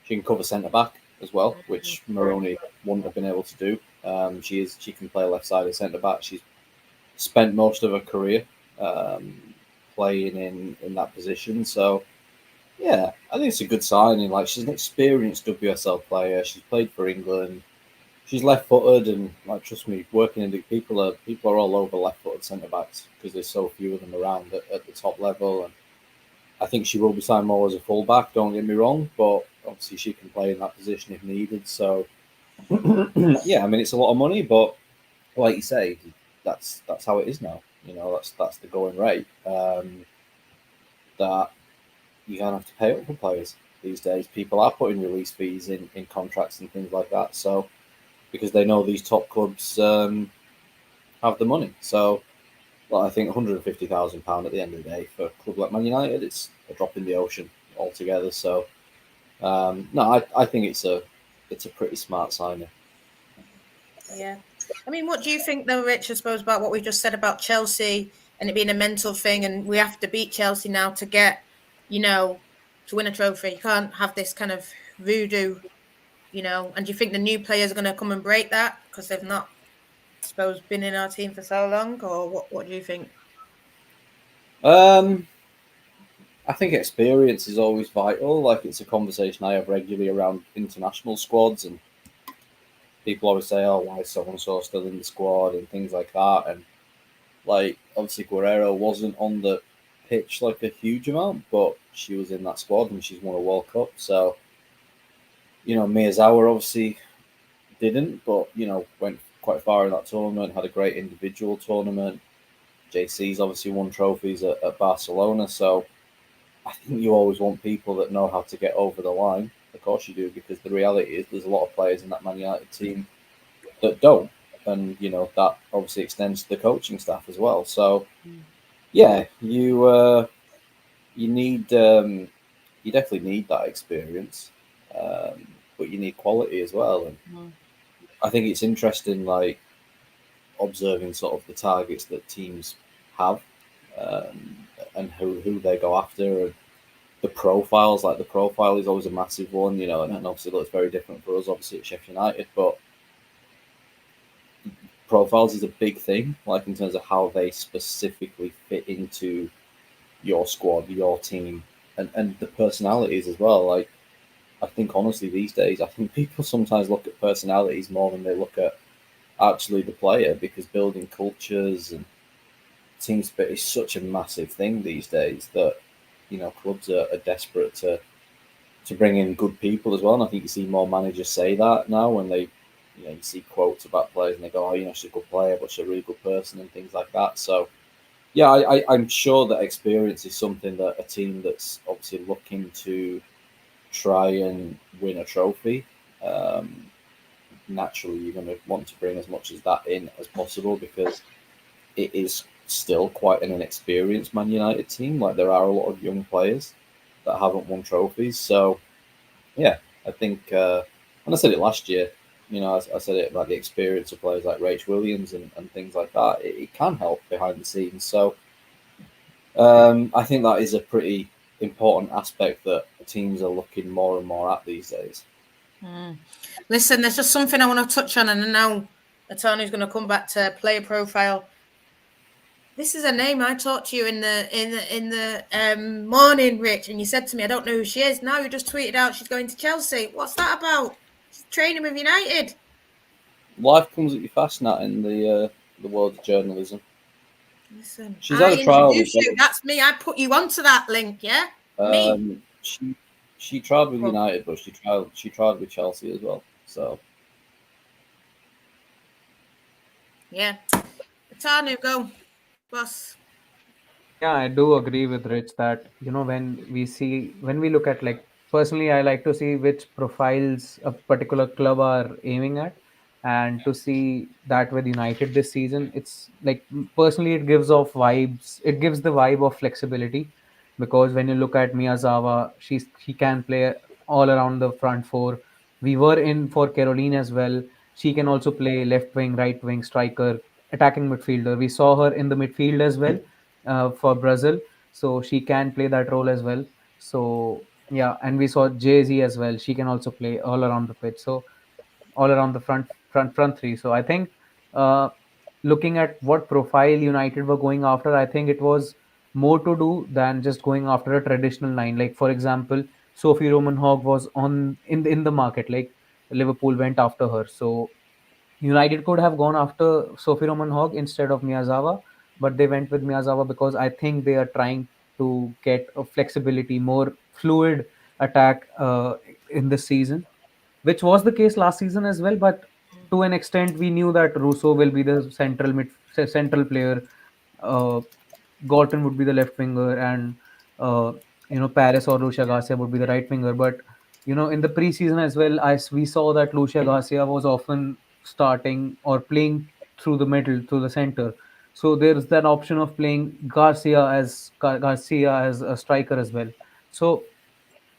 she can cover centre-back as well, which Maroney wouldn't have been able to do. She can play left-sided centre-back. She's spent most of her career playing in that position. So yeah, I think it's a good signing. Like, she's an experienced WSL player. She's played for England. She's left-footed, and like, trust me, working in the people are all over left-footed centre backs because there's so few of them around at the top level. And I think she will be signed more as a fullback. Don't get me wrong, but obviously she can play in that position if needed. So yeah, I mean, it's a lot of money, but like you say, that's how it is now. That's the going rate. That you're gonna have to pay up for players these days. People are putting release fees in contracts and things like that. So, because they know these top clubs have the money. So, well, I think £150,000 at the end of the day for a club like Man United, it's a drop in the ocean altogether. So, no, I think it's a pretty smart signing. Yeah. I mean, what do you think, though, Rich, I suppose, about what we've just said about Chelsea and it being a mental thing, and we have to beat Chelsea now to get, to win a trophy? You can't have this kind of voodoo, and do you think the new players are going to come and break that because they've not, I suppose, been in our team for so long, or what do you think? I think experience is always vital. Like, it's a conversation I have regularly around international squads, and people always say, "Oh, why is so and so still in the squad?" and things like that. And like obviously Guerrero wasn't on the pitch like a huge amount, but she was in that squad and she's won a World Cup. So Miyazawa obviously didn't, but went quite far in that tournament. Had a great individual tournament. JC's obviously won trophies at Barcelona. So I think you always want people that know how to get over the line. Of course you do, because the reality is there's a lot of players in that Man United team that don't, and that obviously extends to the coaching staff as well. So yeah, you need you definitely need that experience, but you need quality as well. And I think it's interesting, like observing sort of the targets that teams have, um, and who they go after, and the profiles. Like the profile is always a massive one, and obviously looks very different for us, obviously at Sheffield United, but profiles is a big thing, like in terms of how they specifically fit into your squad, your team, and the personalities as well. Like I think honestly these days, I think people sometimes look at personalities more than they look at actually the player, because building cultures and team spirit is such a massive thing these days that clubs are desperate to bring in good people as well. And I think you see more managers say that now when they, you see quotes about players and they go, "Oh, she's a good player, but she's a really good person," and things like that. So yeah, I'm sure that experience is something that a team that's obviously looking to try and win a trophy, um, naturally you're going to want to bring as much as that in as possible, because it is still quite an inexperienced Man United team. Like there are a lot of young players that haven't won trophies. So yeah, I think when I said it last year, I said it about the experience of players like Rach Williams and things like that. It can help behind the scenes. So I think that is a pretty important aspect that teams are looking more and more at these days. Listen, there's just something I want to touch on, and now Atani's going to come back to player profile. This is a name I talked to you in the morning, Rich, and you said to me, "I don't know who she is." Now you just tweeted out she's going to Chelsea. What's that about? She's training with United. Life comes at you fast, Nat, in the world of journalism. Listen, She's I had a trial with introduced you. That's me. I put you onto that link. Yeah, me. She tried with United, but she tried with Chelsea as well. So yeah, Atanu, go, boss. Yeah, I do agree with Rich that when we look at, like, personally, I like to see which profiles a particular club are aiming at, and to see that with United this season, it's like, personally it gives off vibes. It gives the vibe of flexibility, because when you look at Miyazawa, she can play all around the front four. We were in for Caroline as well. She can also play left wing, right wing, striker, attacking midfielder. We saw her in the midfield as well for Brazil, so she can play that role as well. So yeah, and we saw Jay Z as well. She can also play all around the pitch. So all around the front three. So I think, uh, looking at what profile United were going after, I think it was more to do than just going after a traditional nine. Like for example, Sophie Roman Hogg was on in the market. Like Liverpool went after her. So United could have gone after Sophie Roman Hogg instead of Miyazawa, but they went with Miyazawa because I think they are trying to get a flexibility, more fluid attack in this season, which was the case last season as well. But to an extent, we knew that Russo will be the central player. Uh, Gorton would be the left winger, and uh, Paris or Lucia Garcia would be the right winger. But in the preseason as well, as we saw that Lucia Garcia was often starting or playing through the middle, through the center. So there's that option of playing Garcia as a striker as well. So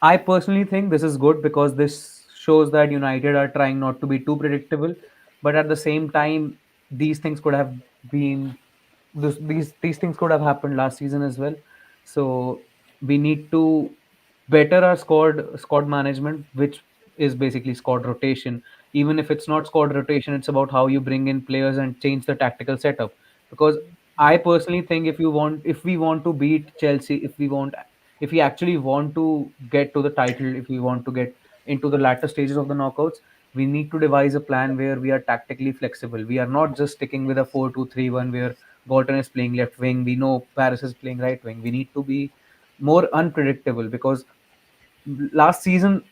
I personally think this is good, because this shows that United are trying not to be too predictable, but at the same time, these things could have been these things could have happened last season as well. So we need to better our squad management, which is basically squad rotation. Even if it's not squad rotation, it's about how you bring in players and change the tactical setup. Because I personally think, if we want to beat Chelsea, if we actually want to get to the title, if we want to get into the latter stages of the knockouts, we need to devise a plan where we are tactically flexible. We are not just sticking with a 4-2-3-1 where Bolton is playing left wing. We know Paris is playing right wing. We need to be more unpredictable, because last season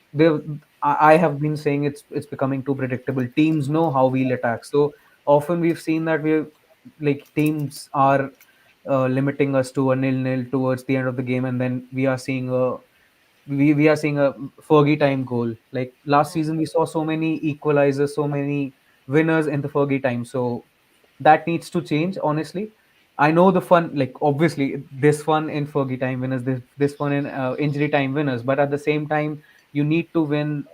I have been saying it's becoming too predictable. Teams know how we'll attack. So often we've seen that we like teams are limiting us to a 0-0 towards the end of the game, and then we are seeing a Fergie time goal. Like last season, we saw so many equalizers, so many winners in the Fergie time. So that needs to change. Honestly, I know the fun. Like obviously, this fun in Fergie time winners, this fun in injury time winners. But at the same time, you need to win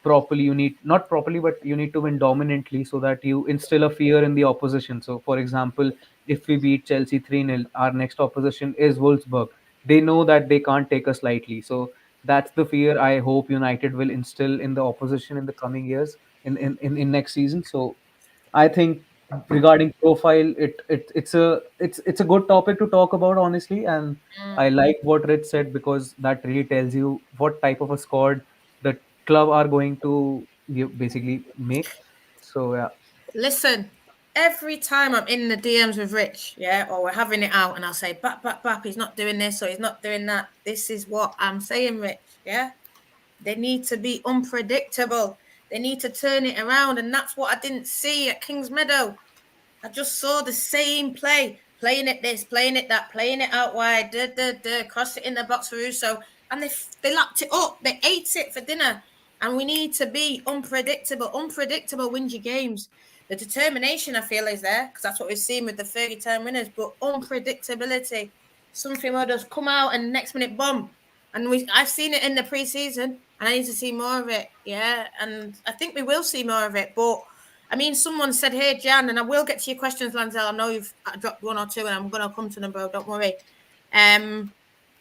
properly. You need not properly, but you need to win dominantly so that you instill a fear in the opposition. So, for example, if we beat Chelsea 3-0, our next opposition is Wolfsburg. They know that they can't take us lightly. So that's the fear I hope United will instill in the opposition in the coming years, in next season. So I think regarding profile, it's a good topic to talk about, honestly. And I like what Rich said, because that really tells you what type of a squad the club are going to basically make. So yeah. Listen, every time I'm in the DMs with Rich, yeah, or we're having it out, and I'll say, bap, he's not doing this or he's not doing that. This is what I'm saying, Rich, yeah? They need to be unpredictable. They need to turn it around, and that's what I didn't see at Kings Meadow. I just saw the same play, playing it this, playing it that, playing it out wide, cross it in the box for Russo, and they lapped it up. They ate it for dinner, and we need to be unpredictable. Unpredictable wins your games. The determination, I feel, is there, because that's what we've seen with the 30-time winners, but unpredictability. Something will just come out and next minute, bomb. And I've seen it in the pre-season, and I need to see more of it, yeah, and I think we will see more of it, but I mean, someone said, "Hey, Jan," and I will get to your questions, Lanzel. I know you've dropped one or two, and I'm going to come to them, bro. Don't worry.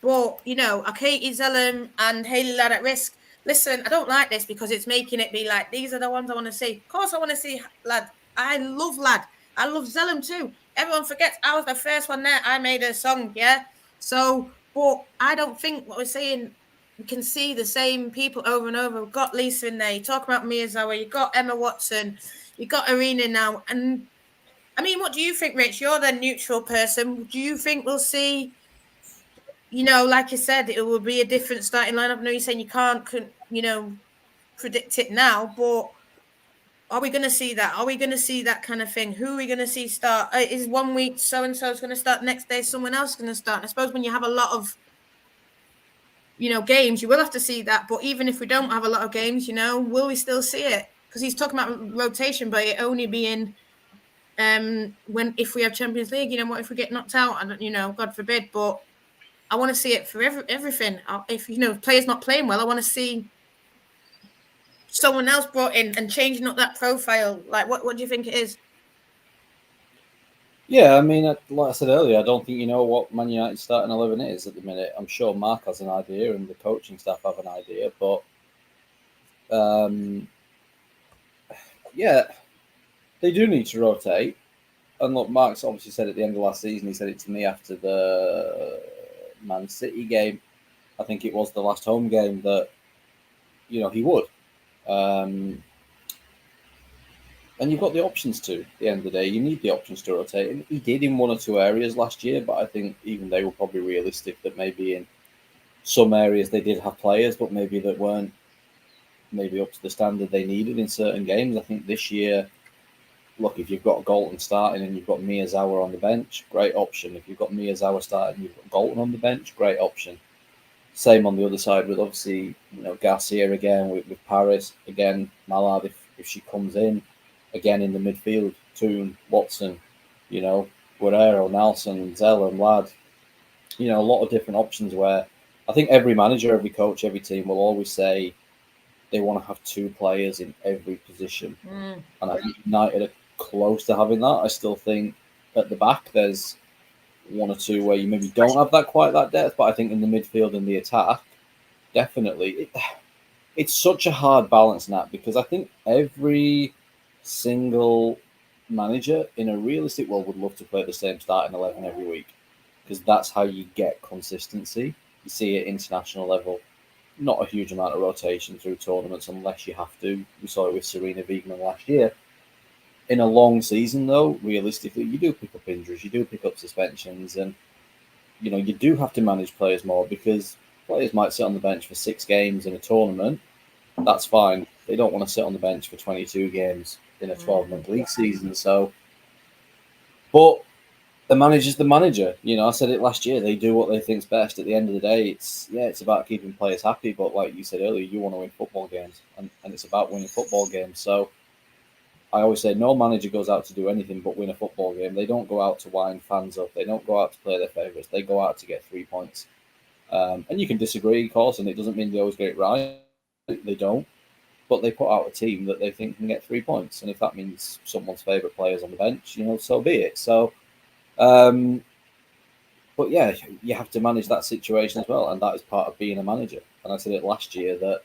But you know, Katie Zellum and Haley Ladd at risk. Listen, I don't like this because it's making it be like these are the ones I want to see. Of course, I want to see Ladd. I love Ladd. I love Zellum too. Everyone forgets I was the first one there. I made a song, yeah. So, but I don't think what we're saying. We can see the same people over and over. We've got Lisa in there. You talk about Miyazawa. You've got Emma Watson. You got Irene now. And I mean, what do you think, Rich? You're the neutral person. Do you think we'll see, you know, like you said, it will be a different starting lineup? I know you're saying you can't, you know, predict it now, but are we going to see that? Are we going to see that kind of thing? Who are we going to see start? Is 1 week so-and-so is going to start, next day someone else is going to start? And I suppose when you have a lot of, you know, games, you will have to see that. But even if we don't have a lot of games, you know, will we still see it? Because he's talking about rotation, but it only being when if we have Champions League, you know, what if we get knocked out? And you know, God forbid. But I want to see it for everything. If you know, players not playing well, I want to see someone else brought in and changing up that profile. Like, what do you think it is? Yeah, I mean, like I said earlier, I don't think you know what Man United starting 11 is at the minute. I'm sure Mark has an idea and the coaching staff have an idea, but yeah, they do need to rotate. And look, Mark's obviously said at the end of last season, he said it to me after the Man City game. I think it was the last home game that, you know, he would. And you've got the options to, at the end of the day. You need the options to rotate. And he did in one or two areas last year, but I think even they were probably realistic that maybe in some areas they did have players, but maybe that weren't maybe up to the standard they needed in certain games. I think this year, look, if you've got Galton starting and you've got Miyazawa on the bench, great option. If you've got Miyazawa starting and you've got Galton on the bench, great option. Same on the other side with obviously, you know, Garcia again with Paris. Again, Malard if she comes in. Again in the midfield, Toon, Watson, you know, Guerrero, Nelson, Zell and Ladd. You know, a lot of different options where I think every manager, every coach, every team will always say they want to have two players in every position. And I think United are close to having that. I still think at the back there's one or two where you maybe don't have that quite that depth, but I think in the midfield and the attack, definitely. It's such a hard balance, Nat, because I think every single manager in a realistic world would love to play the same starting 11 every week, because that's how you get consistency. You see it at international level. not a huge amount of rotation through tournaments unless you have to. We saw it with Serena Wiegmann last year. In a long season, though, realistically, you do pick up injuries, you do pick up suspensions, and you do have to manage players more because players might sit on the bench for 6 games in a tournament. That's fine. They don't want to sit on the bench for 22 games in a 12-month league season. So, but the manager's the manager. I said it last year. They do what they think's best. At the end of the day, it's about keeping players happy. But like you said earlier, you want to win football games, and it's about winning football games. So I always say no manager goes out to do anything but win a football game. They don't go out to wind fans up. They don't go out to play their favourites. They go out to get 3 points. And you can disagree, of course, and it doesn't mean they always get it right. They don't. But they put out a team that they think can get 3 points. And if that means someone's favourite players on the bench, so be it. So, but yeah, you have to manage that situation as well. And that is part of being a manager. And I said it last year that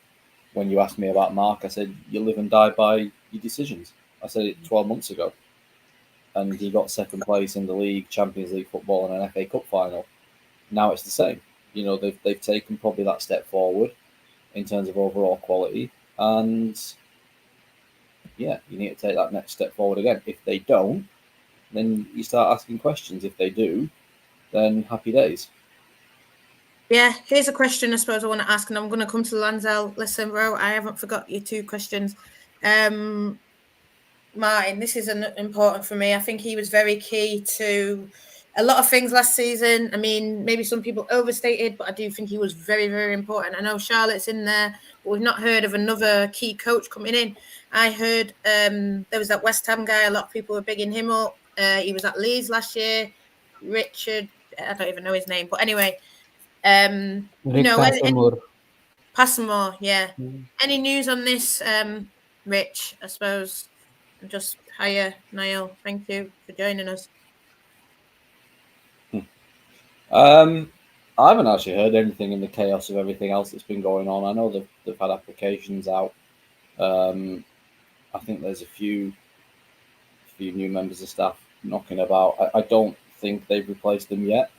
when you asked me about Mark, I said, you live and die by your decisions. I said it 12 months ago. And he got second place in the league, Champions League football, and an FA Cup final. Now it's the same. They've taken probably that step forward in terms of overall quality. And yeah, you need to take that next step forward again. If they don't, then you start asking questions. If they do, then happy days. Yeah, here's a question I suppose I want to ask, and I'm going to come to Lanzel. Listen, bro, I haven't forgot your 2 questions. Martin, this is important for me. I think he was very key to a lot of things last season. I mean, maybe some people overstated, but I do think he was very, very important. I know Charlotte's in there, but we've not heard of another key coach coming in. I heard there was that West Ham guy. A lot of people were bigging him up. He was at Leeds last year. Richard, I don't even know his name, but anyway, Passamore, yeah. Any news on this, Rich? I suppose. Just hiya, Niall. Thank you for joining us. I haven't actually heard anything in the chaos of everything else that's been going on. I know they've had applications out. I think there's a few new members of staff knocking about. I don't think they've replaced them yet.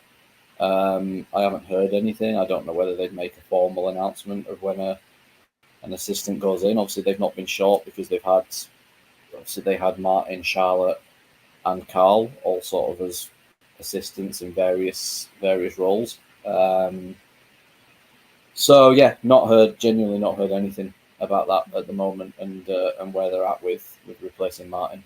I haven't heard anything. I don't know whether they'd make a formal announcement of when an assistant goes in. Obviously, they've not been short because they had Martin, Charlotte, and Carl all sort of as assistants in various roles. So yeah, genuinely not heard anything about that at the moment, and where they're at with replacing Martin.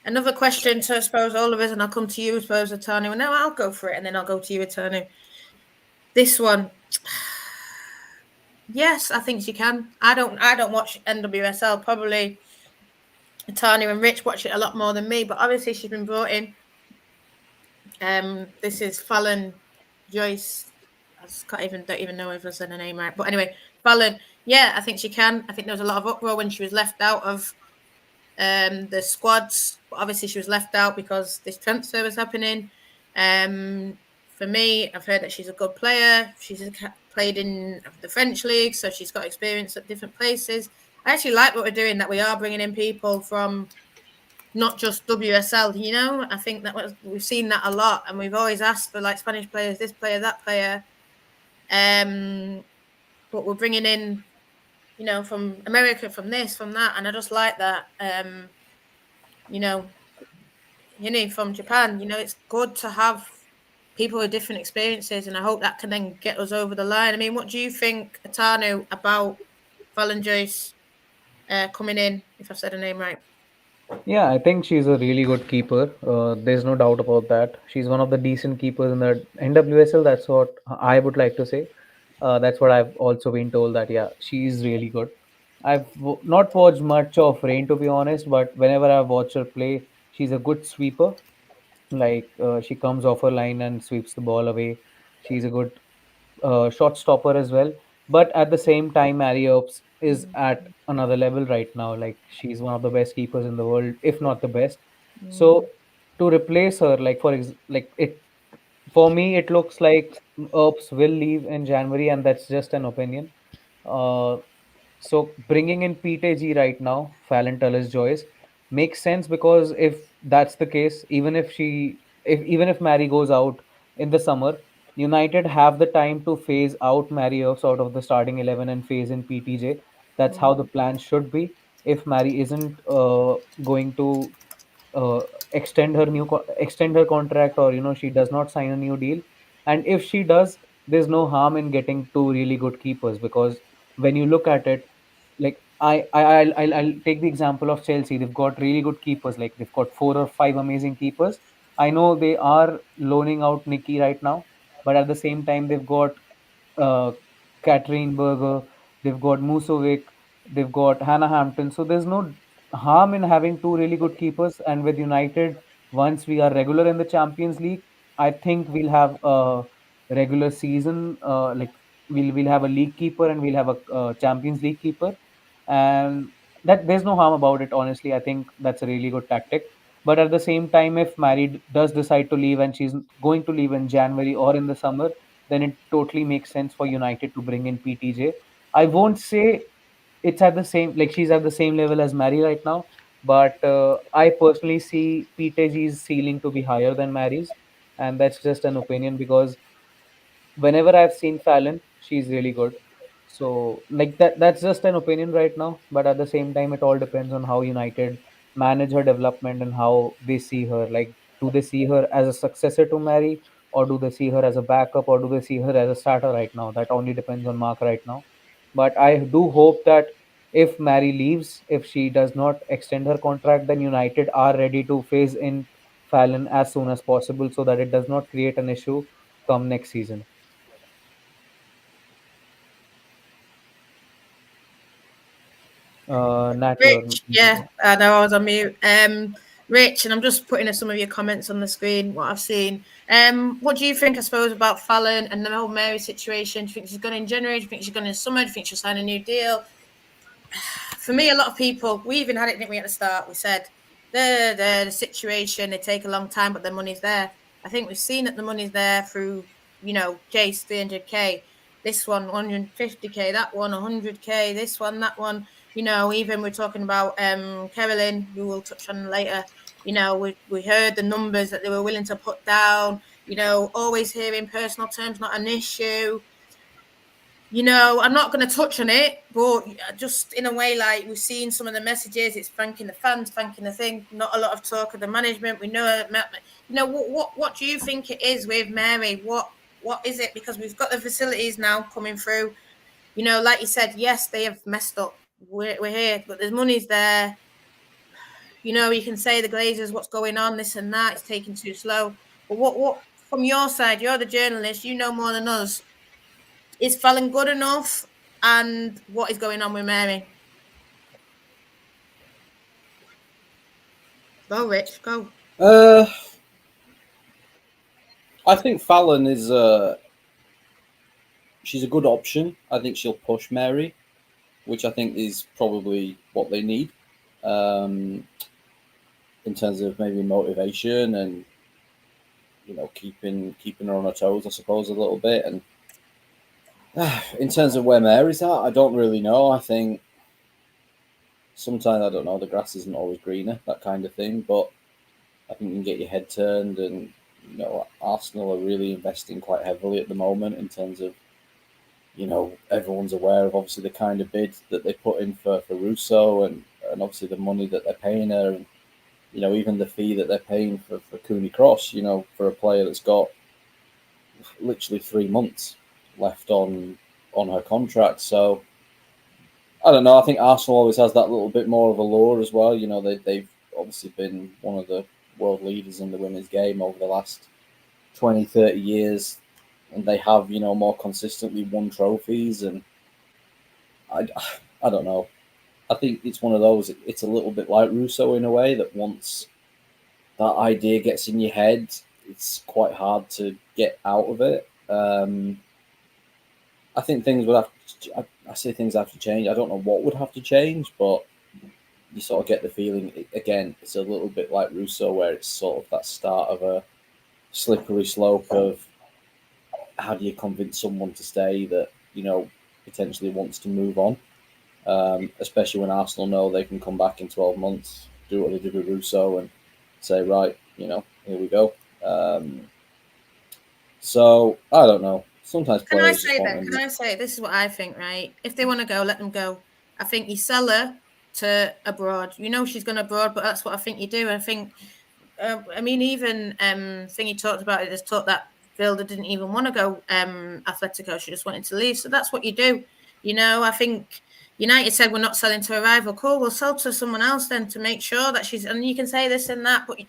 Another question to, I suppose, all of us, and I'll come to you, I suppose, Attorney. Well, no, I'll go for it, and then I'll go to you, Attorney. This one, yes, I think she can. I don't watch NWSL. Probably Attorney and Rich watch it a lot more than me, but obviously she's been brought in. This is Phallon Joyce. Don't even know if I said her name right, but anyway, Phallon. Yeah, I think she can. I think there was a lot of uproar when she was left out of the squads, but obviously she was left out because this transfer was happening. For me, I've heard that she's a good player. She's played in the French league, so she's got experience at different places. I actually like what we're doing, that we are bringing in people from not just WSL, I think that we've seen that a lot, and we've always asked for like Spanish players, this player, that player. But we're bringing in, from America, from this, from that, and I just like that. From Japan, it's good to have people with different experiences, and I hope that can then get us over the line. I mean, what do you think, Atanu, about Phallon Joyce coming in, if I've said her name right? Yeah, I think she's a really good keeper. There's no doubt about that. She's one of the decent keepers in the NWSL. That's what I would like to say. That's what I've also been told, that, yeah, she's really good. I've not watched much of Rain, to be honest, but whenever I've watched her play, she's a good sweeper. Like, she comes off her line and sweeps the ball away. She's a good shot stopper as well. But at the same time, Mary Earps is at another level right now. Like, she's one of the best keepers in the world, if not the best. So to replace her, for me, it looks like Earps will leave in January, and that's just an opinion. Uh, so bringing in PTG right now, Phallon Tullis-Joyce, makes sense, because if that's the case, even if Mary goes out in the summer, United have the time to phase out Mary Earps out of the starting 11 and phase in PTJ. That's how the plan should be. If Mary isn't going to uh, extend her contract, or she does not sign a new deal, and if she does, there's no harm in getting two really good keepers, because when you look at it, like I'll take the example of Chelsea. They've got really good keepers, like they've got 4 or 5 amazing keepers. I know they are loaning out Nikki right now, but at the same time they've got uh, Catherine Berger, they've got Musovic, they've got Hannah Hampton. So there's no harm in having two really good keepers. And with United, once we are regular in the Champions League, I think we'll have a regular season. Like we'll have a league keeper and we'll have a Champions League keeper, and that there's no harm about it. Honestly, I think that's a really good tactic. But at the same time, if Mary does decide to leave and she's going to leave in January or in the summer, then it totally makes sense for United to bring in PTJ. I won't say it's at the same, like she's at the same level as Mary right now, but I personally see PTG's ceiling to be higher than Mary's, and that's just an opinion because whenever I've seen Phallon, she's really good. So like that's just an opinion right now. But at the same time, it all depends on how United manage her development and how they see her. Like, do they see her as a successor to Mary, or do they see her as a backup, or do they see her as a starter right now? That only depends on Mark right now. But I do hope that if Mary leaves, if she does not extend her contract, then United are ready to phase in Phallon as soon as possible so that it does not create an issue come next season. Nat, your Rich, yeah, I know I was on mute. Rich, and I'm just putting in some of your comments on the screen, what I've seen. What do you think, I suppose, about Phallon and the whole Mary situation? Do you think she's going in January? Do you think she's going in summer? Do you think she'll sign a new deal? For me, a lot of people, we even had it, didn't we, at the start? We said the situation, they take a long time, but the money's there. I think we've seen that the money's there through, Jace 300k, this one 150k, that one 100k, this one, that one. Even we're talking about Carolyn, who we'll touch on later. We heard the numbers that they were willing to put down. Always hearing personal terms not an issue. I'm not going to touch on it, but just in a way, like we've seen some of the messages, it's thanking the fans, thanking the thing. Not a lot of talk of the management. We know, what do you think it is with Mary? What is it? Because we've got the facilities now coming through. Like you said, yes, they have messed up. We're here, but there's money's there. You can say the Glazers, what's going on, this and that. It's taking too slow. But what from your side? You're the journalist. You know more than us. Is Phallon good enough? And what is going on with Mary? Go, Rich. Go. I think Phallon is she's a good option. I think she'll push Mary, which I think is probably what they need in terms of maybe motivation and keeping her on her toes, I suppose, a little bit. And in terms of where Mary's at, I don't really know. I think sometimes, I don't know, the grass isn't always greener, that kind of thing. But I think you can get your head turned, and Arsenal are really investing quite heavily at the moment in terms of everyone's aware of obviously the kind of bid that they put in for Russo, and obviously the money that they're paying her, and even the fee that they're paying for Cooney Cross, for a player that's got literally 3 months left on her contract. So I don't know. I think Arsenal always has that little bit more of a lure as well. They've obviously been one of the world leaders in the women's game over the last 20, 30 years. And they have, more consistently won trophies. And I don't know. I think it's one of those, it's a little bit like Russo in a way, that once that idea gets in your head, it's quite hard to get out of it. I think things would have to, I say things have to change. I don't know what would have to change, but you sort of get the feeling, again, it's a little bit like Russo, where it's sort of that start of a slippery slope of how do you convince someone to stay that, potentially wants to move on, especially when Arsenal know they can come back in 12 months, do what they did with Russo and say, right, here we go. So I don't know. Sometimes Can I players just say want then? Can to. I say this is what I think, right? If they want to go, let them go. I think you sell her to abroad. You know she's going abroad, but that's what I think you do. I think, I mean, even thing he talked about it has taught that Vilda didn't even want to go Atletico. She just wanted to leave. So that's what you do. You know, I think United said we're not selling to a rival. Cool, we'll sell to someone else then to make sure that she's. And you can say this and that, but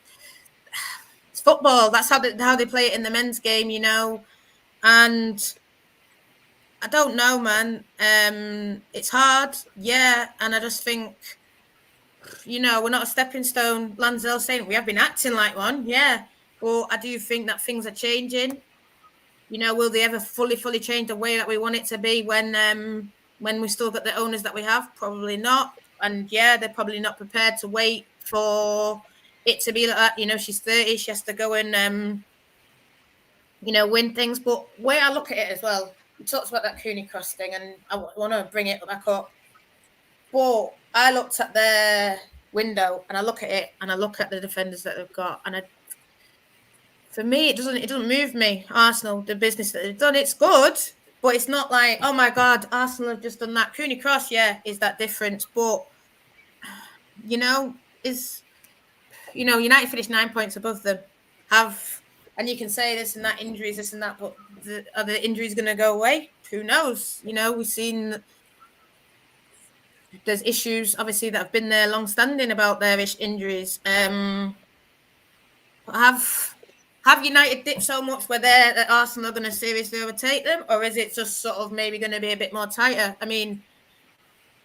it's football. That's how they play it in the men's game. You know, and I don't know, man. It's hard, yeah, and I just think, we're not a stepping stone. Lanzel's saying we have been acting like one, yeah, but I do think that things are changing. Will they ever fully change the way that we want it to be when we still got the owners that we have? Probably not. And yeah, they're probably not prepared to wait for it to be like that. She's 30, she has to go and win things. But way I look at it as well, we talked about that Cooney Cross thing, and I want to bring it back up. But I looked at their window, and I look at it, and I look at the defenders that they've got, and for me, it doesn't move me. Arsenal, the business that they've done, it's good, but it's not like, oh my god, Arsenal have just done that. Cooney Cross, yeah, is that difference? But is United finished 9 points above them. And you can say this and that, injuries, this and that, but are the injuries going to go away? Who knows? We've seen there's issues, obviously, that have been there long-standing about their injuries. Have United dipped so much where that Arsenal are going to seriously overtake them, or is it just sort of maybe going to be a bit more tighter? I mean,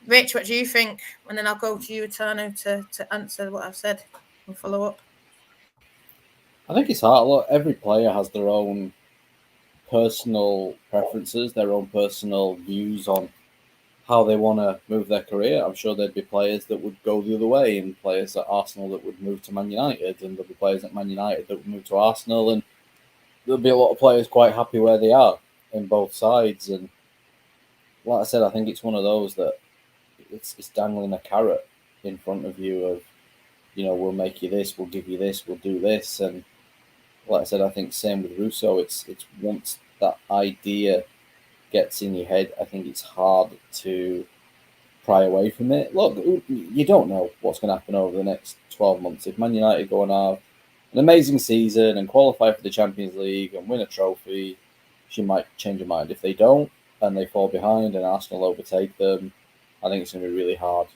Rich, what do you think? And then I'll go to you, Etano, to answer what I've said and follow up. I think it's hard. Look, every player has their own personal preferences, their own personal views on how they want to move their career. I'm sure there'd be players that would go the other way, and players at Arsenal that would move to Man United, and there'll be players at Man United that would move to Arsenal, and there'll be a lot of players quite happy where they are in both sides. And like I said, I think it's one of those that it's dangling a carrot in front of you of, we'll make you this, we'll give you this, we'll do this. And like I said, I think same with Russo. It's once that idea gets in your head, I think it's hard to pry away from it. Look, you don't know what's going to happen over the next 12 months. If Man United go and have an amazing season and qualify for the Champions League and win a trophy, she might change her mind. If they don't and they fall behind and Arsenal overtake them, I think it's going to be really hard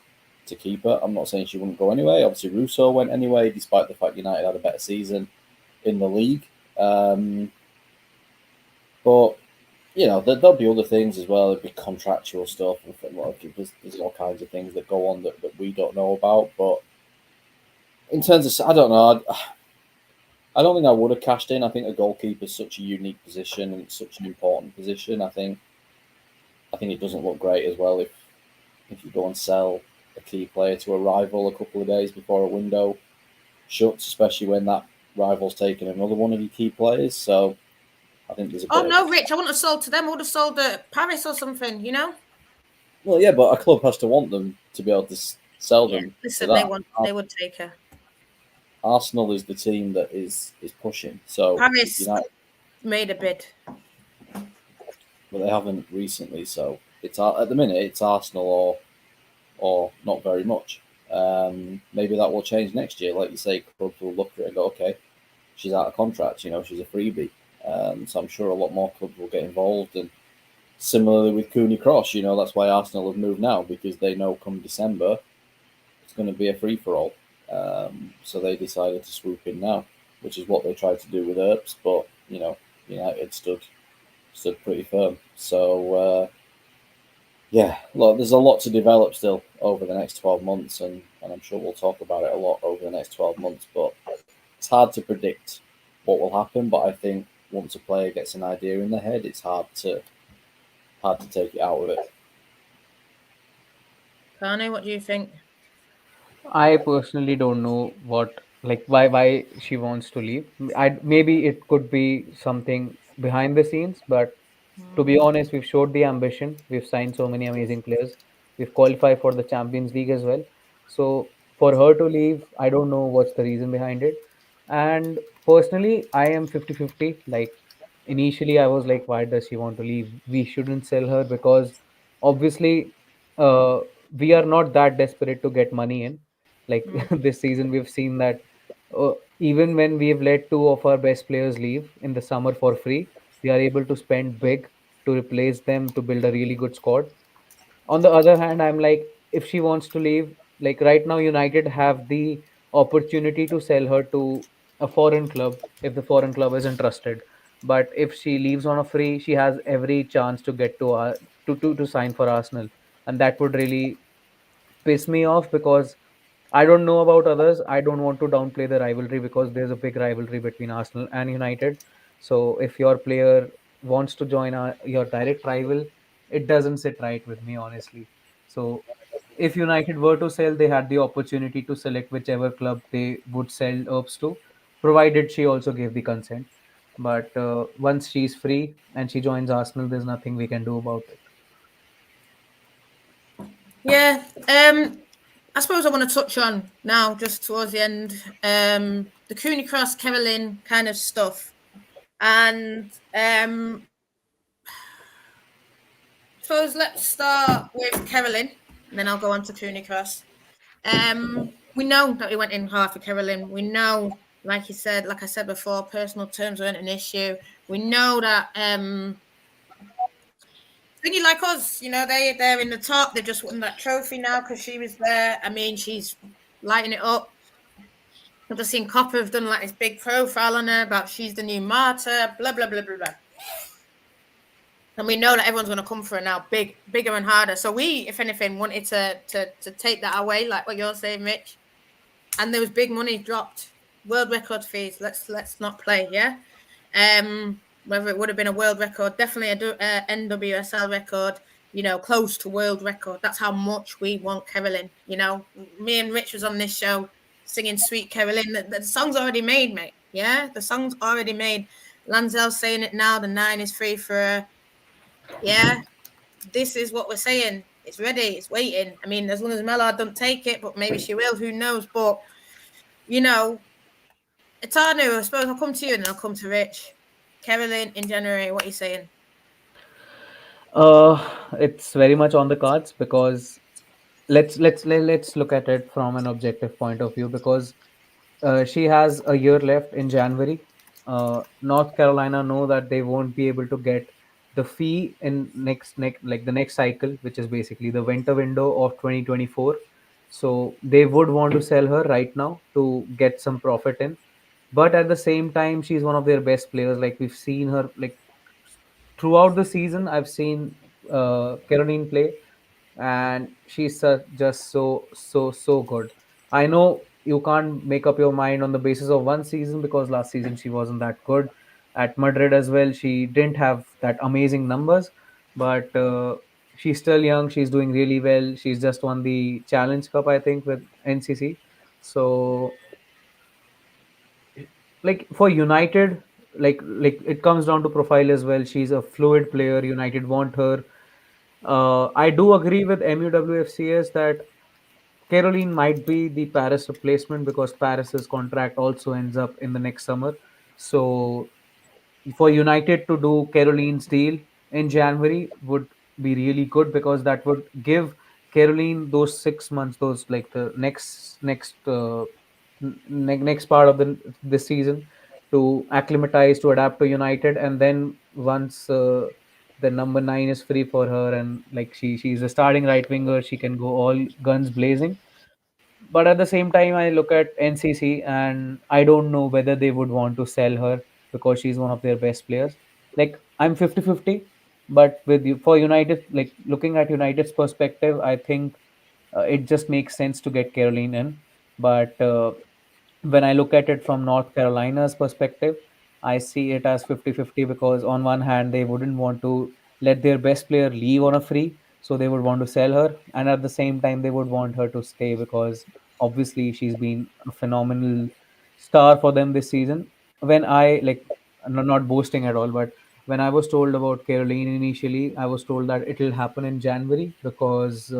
to keep her. I'm not saying she wouldn't go anyway. Obviously, Russo went anyway, despite the fact United had a better season in the league. But there'll be other things as well. There'll be contractual stuff. There's all kinds of things that go on that we don't know about. But in terms of, I don't know. I don't think I would have cashed in. I think a goalkeeper is such a unique position and it's such an important position. I think it doesn't look great as well if you go and sell a key player to a rival a couple of days before a window shuts, especially when that rival's taken another one of your key players. So I think there's a bit. Oh no, Rich! I wouldn't have sold to them. I would have sold to Paris or something. Well, yeah, but a club has to want them to be able to sell them. Listen, to that. they would take her. Arsenal is the team that is pushing. So Paris made a bid, but they haven't recently. So it's at the minute it's Arsenal or not very much. Maybe that will change next year. Like you say, clubs will look at it and go, okay, she's out of contract. She's a freebie. So I'm sure a lot more clubs will get involved. And similarly with Cooney Cross, that's why Arsenal have moved now, because they know come December it's going to be a free-for-all. So they decided to swoop in now, which is what they tried to do with Earps. But, United stood pretty firm. So, look, there's a lot to develop still over the next 12 months, and I'm sure we'll talk about it a lot over the next 12 months. But it's hard to predict what will happen. But I think once a player gets an idea in their head, it's hard to take it out of it. Kane, what do you think? I personally don't know why she wants to leave. Maybe it could be something behind the scenes, but to be honest, we've showed the ambition. We've signed so many amazing players. We've qualified for the Champions League as well. So for her to leave, I don't know what's the reason behind it. And personally, I am 50-50. Like, initially I was like, why does she want to leave? We shouldn't sell her because obviously uh, we are not that desperate to get money in. Like Mm. this season, we've seen that even when we've let two of our best players leave in the summer for free, we are able to spend big to replace them to build a really good squad. On the other hand, I'm like, if she wants to leave, like right now United have the opportunity to sell her to a foreign club if the foreign club is interested. But if she leaves on a free, she has every chance to get to sign for Arsenal, and that would really piss me off because I don't know about others. I don't want to downplay the rivalry because there's a big rivalry between Arsenal and United. So if your player wants to join your direct rival, it doesn't sit right with me, honestly. So if United were to sell, they had the opportunity to select whichever club they would sell Earps to, provided she also gave the consent. But once she's free and she joins Arsenal, there's nothing we can do about it. Yeah. I suppose I want to touch on now, just towards the end, the Cooney Cross Carolyn kind of stuff. And suppose let's start with Carolyn, and then I'll go on to Cooney Cross. We know that we went in hard for Carolyn. We know, like you said, like I said before, personal terms weren't an issue. We know that thingy like us, they're in the top. They just won that trophy now because she was there. I mean, she's lighting it up. I've just seen Copper have done like this big profile on her about she's the new martyr, blah blah blah blah blah. And we know that everyone's going to come for her now, bigger and harder. So we, if anything, wanted to take that away, like what you're saying, Rich. And there was big money dropped, world record fees. Let's not play, yeah. Whether it would have been a world record, definitely a NWSL record, close to world record. That's how much we want Carolyn. Me and Rich was on this show singing Sweet Carolyn. The song's already made, mate. Yeah, the song's already made. Lanzel's saying it now. The 9 is free for her. Yeah, this is what we're saying. It's ready. It's waiting. I mean, as long as Malard don't take it, but maybe she will. Who knows? But it's hard now. I suppose I'll come to you and then I'll come to Rich. Carolyn in January. What are you saying? It's very much on the cards because let's look at it from an objective point of view because she has a year left in January. North Carolina know that they won't be able to get the fee in next like the next cycle, which is basically the winter window of 2024. So they would want to sell her right now to get some profit in. But at the same time, she's one of their best players. Like we've seen her like throughout the season. I've seen Caroline play, and she's just so good. I know you can't make up your mind on the basis of one season because last season she wasn't that good. At Madrid as well, she didn't have that amazing numbers, but she's still young. She's doing really well. She's just won the Challenge Cup, I think, with NCC. So like for United, like it comes down to profile as well. She's a fluid player. United want her. I do agree with MUWFCS that Caroline might be the Paris replacement because Paris's contract also ends up in the next summer. So for United to do Caroline's deal in January would be really good because that would give Caroline those 6 months, those like the next part of the season to acclimatize, to adapt to United, and then once the number 9 is free for her and like she's a starting right winger, she can go all guns blazing. But at the same time, I look at NCC and I don't know whether they would want to sell her because she's one of their best players. Like I'm 50-50, but with you for United, like looking at United's perspective, I think it just makes sense to get Caroline in. But when I look at it from North Carolina's perspective, I see it as 50-50 because on one hand, they wouldn't want to let their best player leave on a free, so they would want to sell her. And at the same time, they would want her to stay because obviously she's been a phenomenal star for them this season. When I like, not boasting at all, but when I was told about Caroline initially, I was told that it'll happen in January because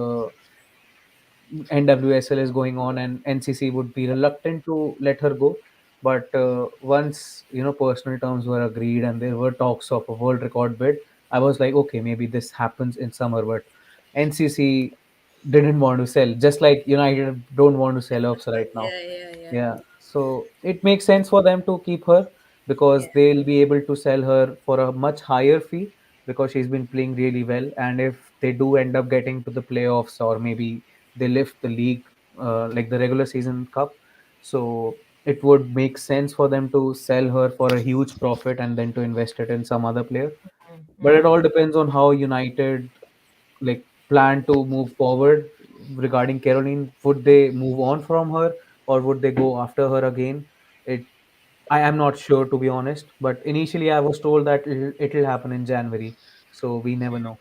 NWSL is going on and NCC would be reluctant to let her go. But once personal terms were agreed and there were talks of a world record bid, I was like, okay, maybe this happens in summer. But NCC didn't want to sell, just like United don't want to sell Earps right now. Yeah. Yeah, so it makes sense for them to keep her Yeah. because they'll be able to sell her for a much higher fee because she's been playing really well. And if they do end up getting to the playoffs, or maybe they lift the league, like the regular season cup, so it would make sense for them to sell her for a huge profit and then to invest it in some other player. But it Mm. all depends on how United like plan to move forward regarding Caroline. Would they move on from her, or would they go after her again? It I am not sure, to be honest. But initially, I was told that it'll happen in January, so we never know.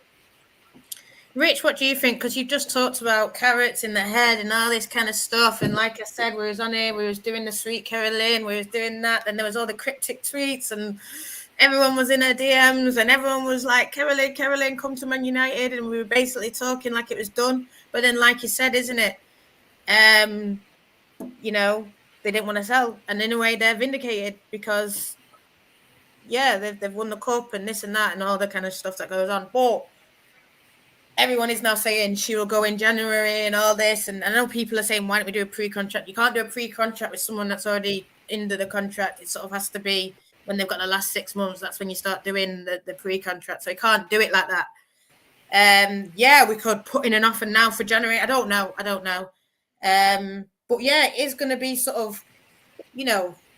Rich, what do you think? Because you just talked about carrots in the head and all this kind of stuff. And like I said, we was on here, we was doing the Sweet Caroline, we was doing that. Then there was all the cryptic tweets, and everyone was in her DMs, and everyone was like, Caroline, Caroline, come to Man United. And we were basically talking like it was done. But then, like you said, isn't it? Um, they didn't want to sell. And in a way, they're vindicated because, yeah, they've won the cup and this and that and all the kind of stuff that goes on. But everyone is now saying she will go in January and all this. And I know people are saying, why don't we do a pre-contract? You can't do a pre-contract with someone that's already into the contract. It sort of has to be when they've got the last 6 months. That's when you start doing the pre-contract. So you can't do it like that. Yeah, we could put in an offer now for January. I don't know. But yeah, it is going to be sort of,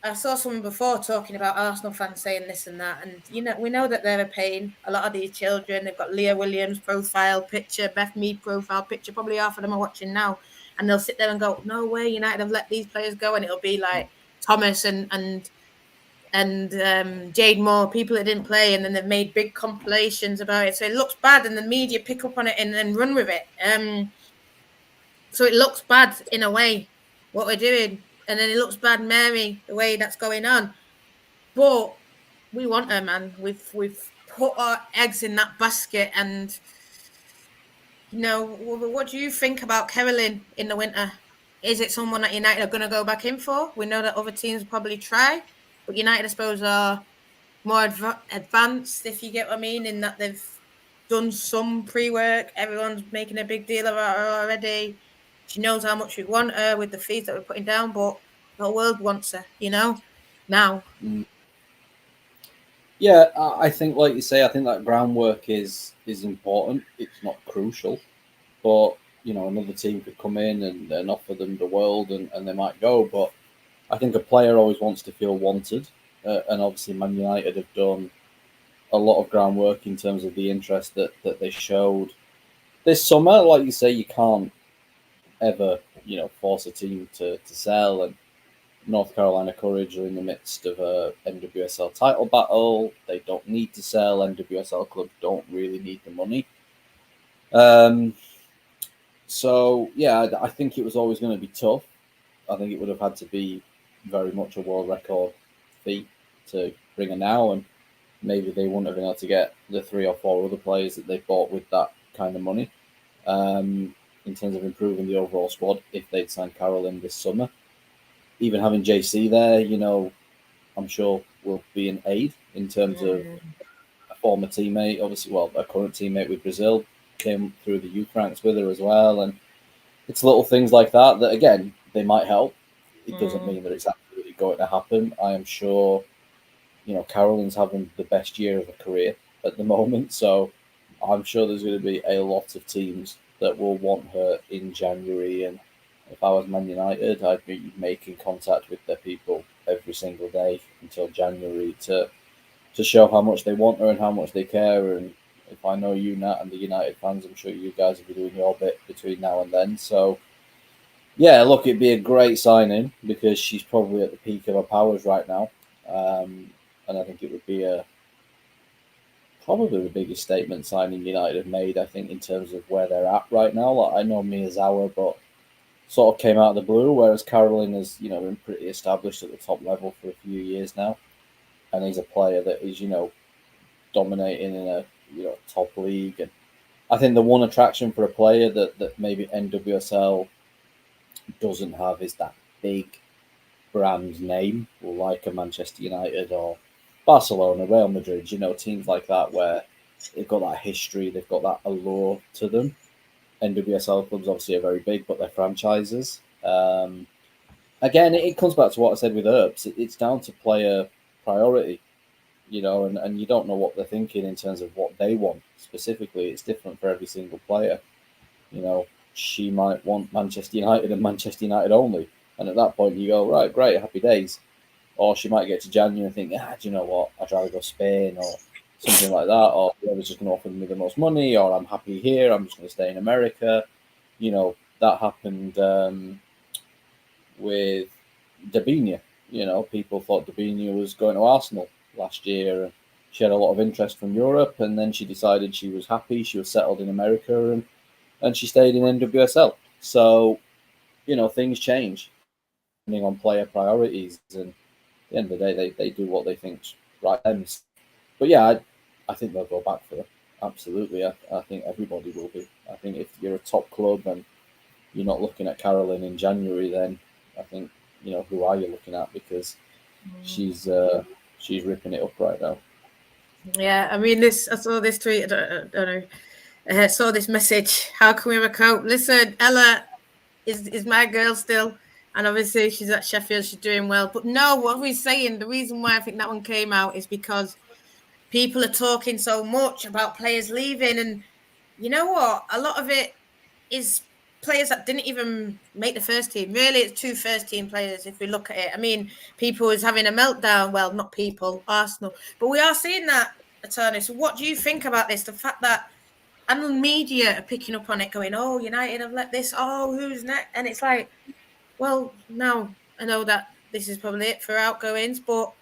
I saw someone before talking about Arsenal fans saying this and that, and we know that they're a pain. A lot of these children, they've got Leah Williams profile picture, Beth Mead profile picture. Probably half of them are watching now, and they'll sit there and go, "No way, United have let these players go," and it'll be like Thomas and Jade Moore, people that didn't play, and then they've made big compilations about it. So it looks bad, and the media pick up on it and then run with it. So it looks bad in a way what we're doing, and then it looks bad, Mary, the way that's going on. But we want her, man. We've put our eggs in that basket, and what do you think about Caroline in the winter? Is it someone that United are going to go back in for? We know that other teams probably try, but United, I suppose, are more advanced, if you get what I mean, in that they've done some pre-work. Everyone's making a big deal about her already. She knows how much we want her with the fees that we're putting down, but the world wants her, now. Mm. Yeah, I think, like you say, I think that groundwork is important. It's not crucial, but another team could come in and offer them the world, and they might go. But I think a player always wants to feel wanted, and obviously Man United have done a lot of groundwork in terms of the interest that they showed this summer. Like you say, you can't ever force a team to sell, and North Carolina Courage are in the midst of a NWSL title battle. They don't need to sell. NWSL clubs don't really need the money. So yeah, I think it was always going to be tough. I think it would have had to be very much a world record fee to bring her now, and maybe they wouldn't have been able to get the 3 or 4 other players that they bought with that kind of money. In terms of improving the overall squad, if they'd signed Carolyn this summer, even having JC there, I'm sure will be an aid in terms of a former teammate, obviously, well, a current teammate with Brazil came through the youth ranks with her as well, and it's little things like that again they might help. It doesn't mean that it's absolutely going to happen. I am sure, Carolyn's having the best year of her career at the moment, so I'm sure there's going to be a lot of teams that will want her in January. And if I was Man United, I'd be making contact with their people every single day until January to show how much they want her and how much they care. And if I know you, Nat, and the United fans, I'm sure you guys will be doing your bit between now and then. So, yeah, look, it'd be a great signing because she's probably at the peak of her powers right now. And I think it would be probably the biggest statement signing United have made, I think, in terms of where they're at right now. Like, I know Miyazawa, but sort of came out of the blue, whereas Caroline has, been pretty established at the top level for a few years now. And he's a player that is, dominating in a top league. And I think the one attraction for a player that maybe NWSL doesn't have is that big brand name, like a Manchester United or Barcelona, Real Madrid, teams like that where they've got that history, they've got that allure to them. NWSL clubs obviously are very big, but they're franchises. Again, it comes back to what I said with Earps. It's down to player priority, and you don't know what they're thinking in terms of what they want specifically. It's different for every single player. You know, she might want Manchester United and Manchester United only. And at that point, you go, right, great, happy days. Or she might get to January and think, do you know what? I'd rather go Spain or something like that. Or whoever's just going to offer me the most money, or I'm happy here, I'm just going to stay in America. That happened with Dabinia. People thought Dabinia was going to Arsenal last year. And she had a lot of interest from Europe, and then she decided she was happy, she was settled in America, and she stayed in NWSL. So, things change depending on player priorities. And at the end of the day, they do what they think's right. But yeah, I think they'll go back for it. Absolutely. I think everybody will be. I think if you're a top club and you're not looking at Carolyn in January, then I think, who are you looking at? Because she's ripping it up right now. Yeah, I mean, I saw this tweet. I don't know. I saw this message. How can we recope? Listen, Ella is my girl still, and obviously she's at Sheffield. She's doing well. But no, what we're saying, the reason why I think that one came out is because people are talking so much about players leaving, and you know what? A lot of it is players that didn't even make the first team. Really, it's 2 first-team players if we look at it. I mean, people is having a meltdown. Well, not people, Arsenal. But we are seeing that, Attorney. So what do you think about this? The fact that and media are picking up on it, going, oh, United have let this, oh, who's next? And it's like, well, no, I know that this is probably it for outgoings, but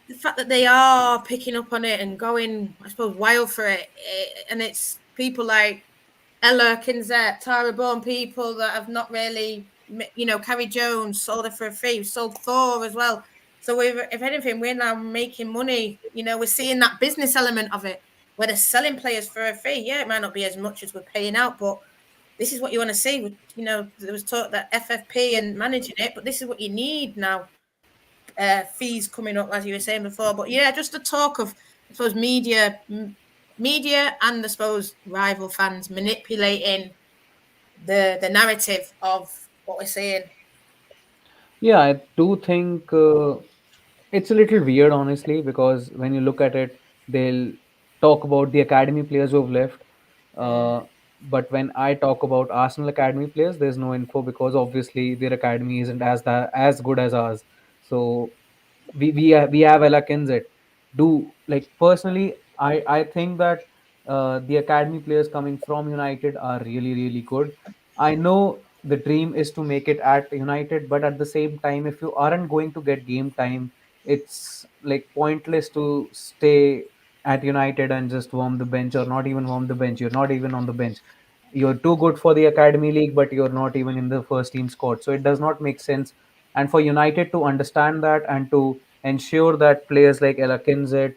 the fact that they are picking up on it and going, I suppose, wild for it, and it's people like Ella, Kinzette, Tara Bourne, people that have not really, Carrie Jones sold her for a fee, sold Thor as well. So if anything, we're now making money. We're seeing that business element of it, where they're selling players for a fee. Yeah, it might not be as much as we're paying out, but this is what you want to see. There was talk that FFP and managing it, but this is what you need now. Fees coming up, as you were saying before. But yeah, just the talk of, I suppose, media and I suppose rival fans manipulating the narrative of what we're saying. Yeah, I do think it's a little weird, honestly, because when you look at it, they'll talk about the academy players who have left. Uh, but when I talk about Arsenal academy players, there's no info because obviously their academy isn't as good as ours. So we have Ella Kinzet. Do like personally, I think that the academy players coming from United are really good. I know the dream is to make it at United, but at the same time, if you aren't going to get game time, it's like pointless to stay at United and just warm the bench, or not even warm the bench. You're not even on the bench. You're too good for the Academy League, but you're not even in the first team squad. So it does not make sense. And for United to understand that and to ensure that players like Ella Kinzet,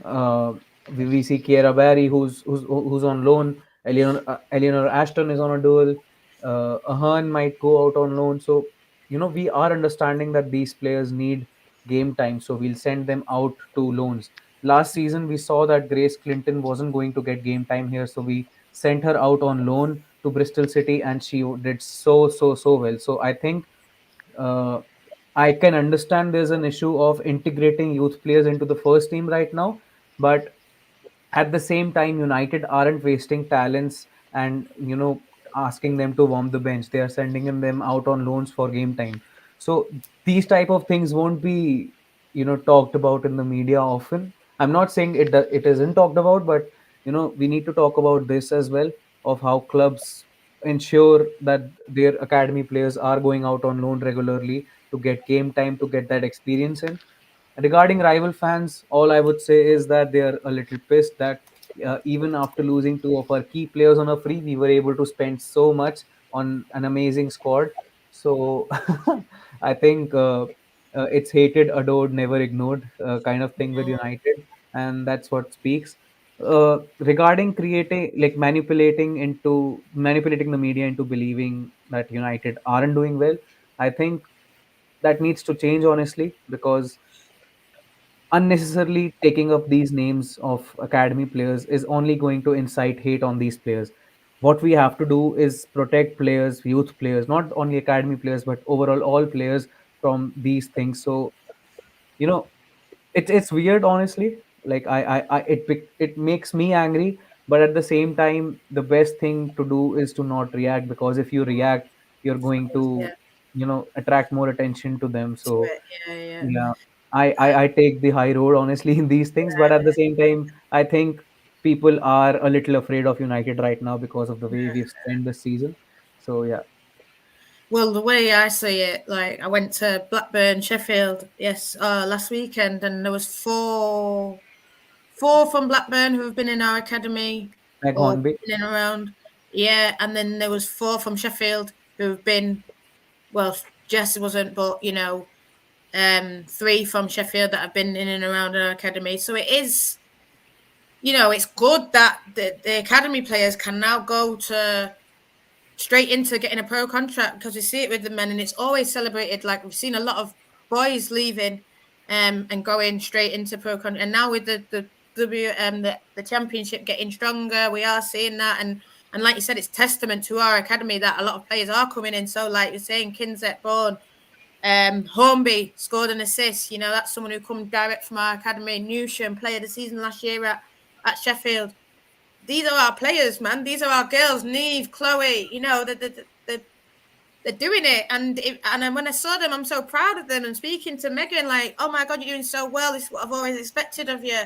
uh, we see Kiera Barry, who's on loan. Eleanor Ashton is on a dual. Ahern might go out on loan. So we are understanding that these players need game time. So we'll send them out to loans. Last season we saw that Grace Clinton wasn't going to get game time here, so we sent her out on loan to Bristol City, and she did so well. So I think uh, I can understand there's an issue of integrating youth players into the first team right now, but at the same time, United aren't wasting talents and asking them to warm the bench. They are sending them out on loans for game time. So these type of things won't be talked about in the media often. I'm not saying it isn't talked about, but we need to talk about this as well, of how clubs ensure that their academy players are going out on loan regularly to get game time, to get that experience in. Regarding rival fans, all I would say is that they are a little pissed that even after losing two of our key players on a free, we were able to spend so much on an amazing squad. So I think it's hated, adored, never ignored kind of thing with United, and that's what speaks. Regarding creating, like manipulating the media into believing that United aren't doing well, I think that needs to change, honestly, because unnecessarily taking up these names of academy players is only going to incite hate on these players. What we have to do is protect players, youth players, not only academy players, but overall all players from these things. So, you know, it's weird, honestly. Like it makes me angry, but at the same time, the best thing to do is to not react, because if you react, you're going to, Yeah, attract more attention to them. to So it. Yeah, yeah. yeah, I take the high road, honestly, in these things, but at the same time, I think people are a little afraid of United right now because of the way we've spent this season. So yeah, Well, the way I see it, like I went to Blackburn, Sheffield, yes, last weekend, and there was four from Blackburn who have been in our academy Meg or Hornby. been in around. Yeah, and then there was four from Sheffield who have been. Well, Jess wasn't, but three from Sheffield that have been in and around our academy. So it is, it's good that the academy players can now go to straight into getting a pro contract, because we see it with the men and it's always celebrated. Like we've seen a lot of boys leaving and going straight into pro contract, and now with the championship getting stronger, we are seeing that. And like you said, it's testament to our academy that a lot of players are coming in. So like you're saying, Kinzet, Bourne, Hornby scored an assist. That's someone who come direct from our academy. Newsham, player of the season last year at Sheffield. These are our players, man. These are our girls. Neve, Chloe. They're doing it. And when I saw them, I'm so proud of them. And speaking to Megan, like, oh my god, you're doing so well. This is what I've always expected of you.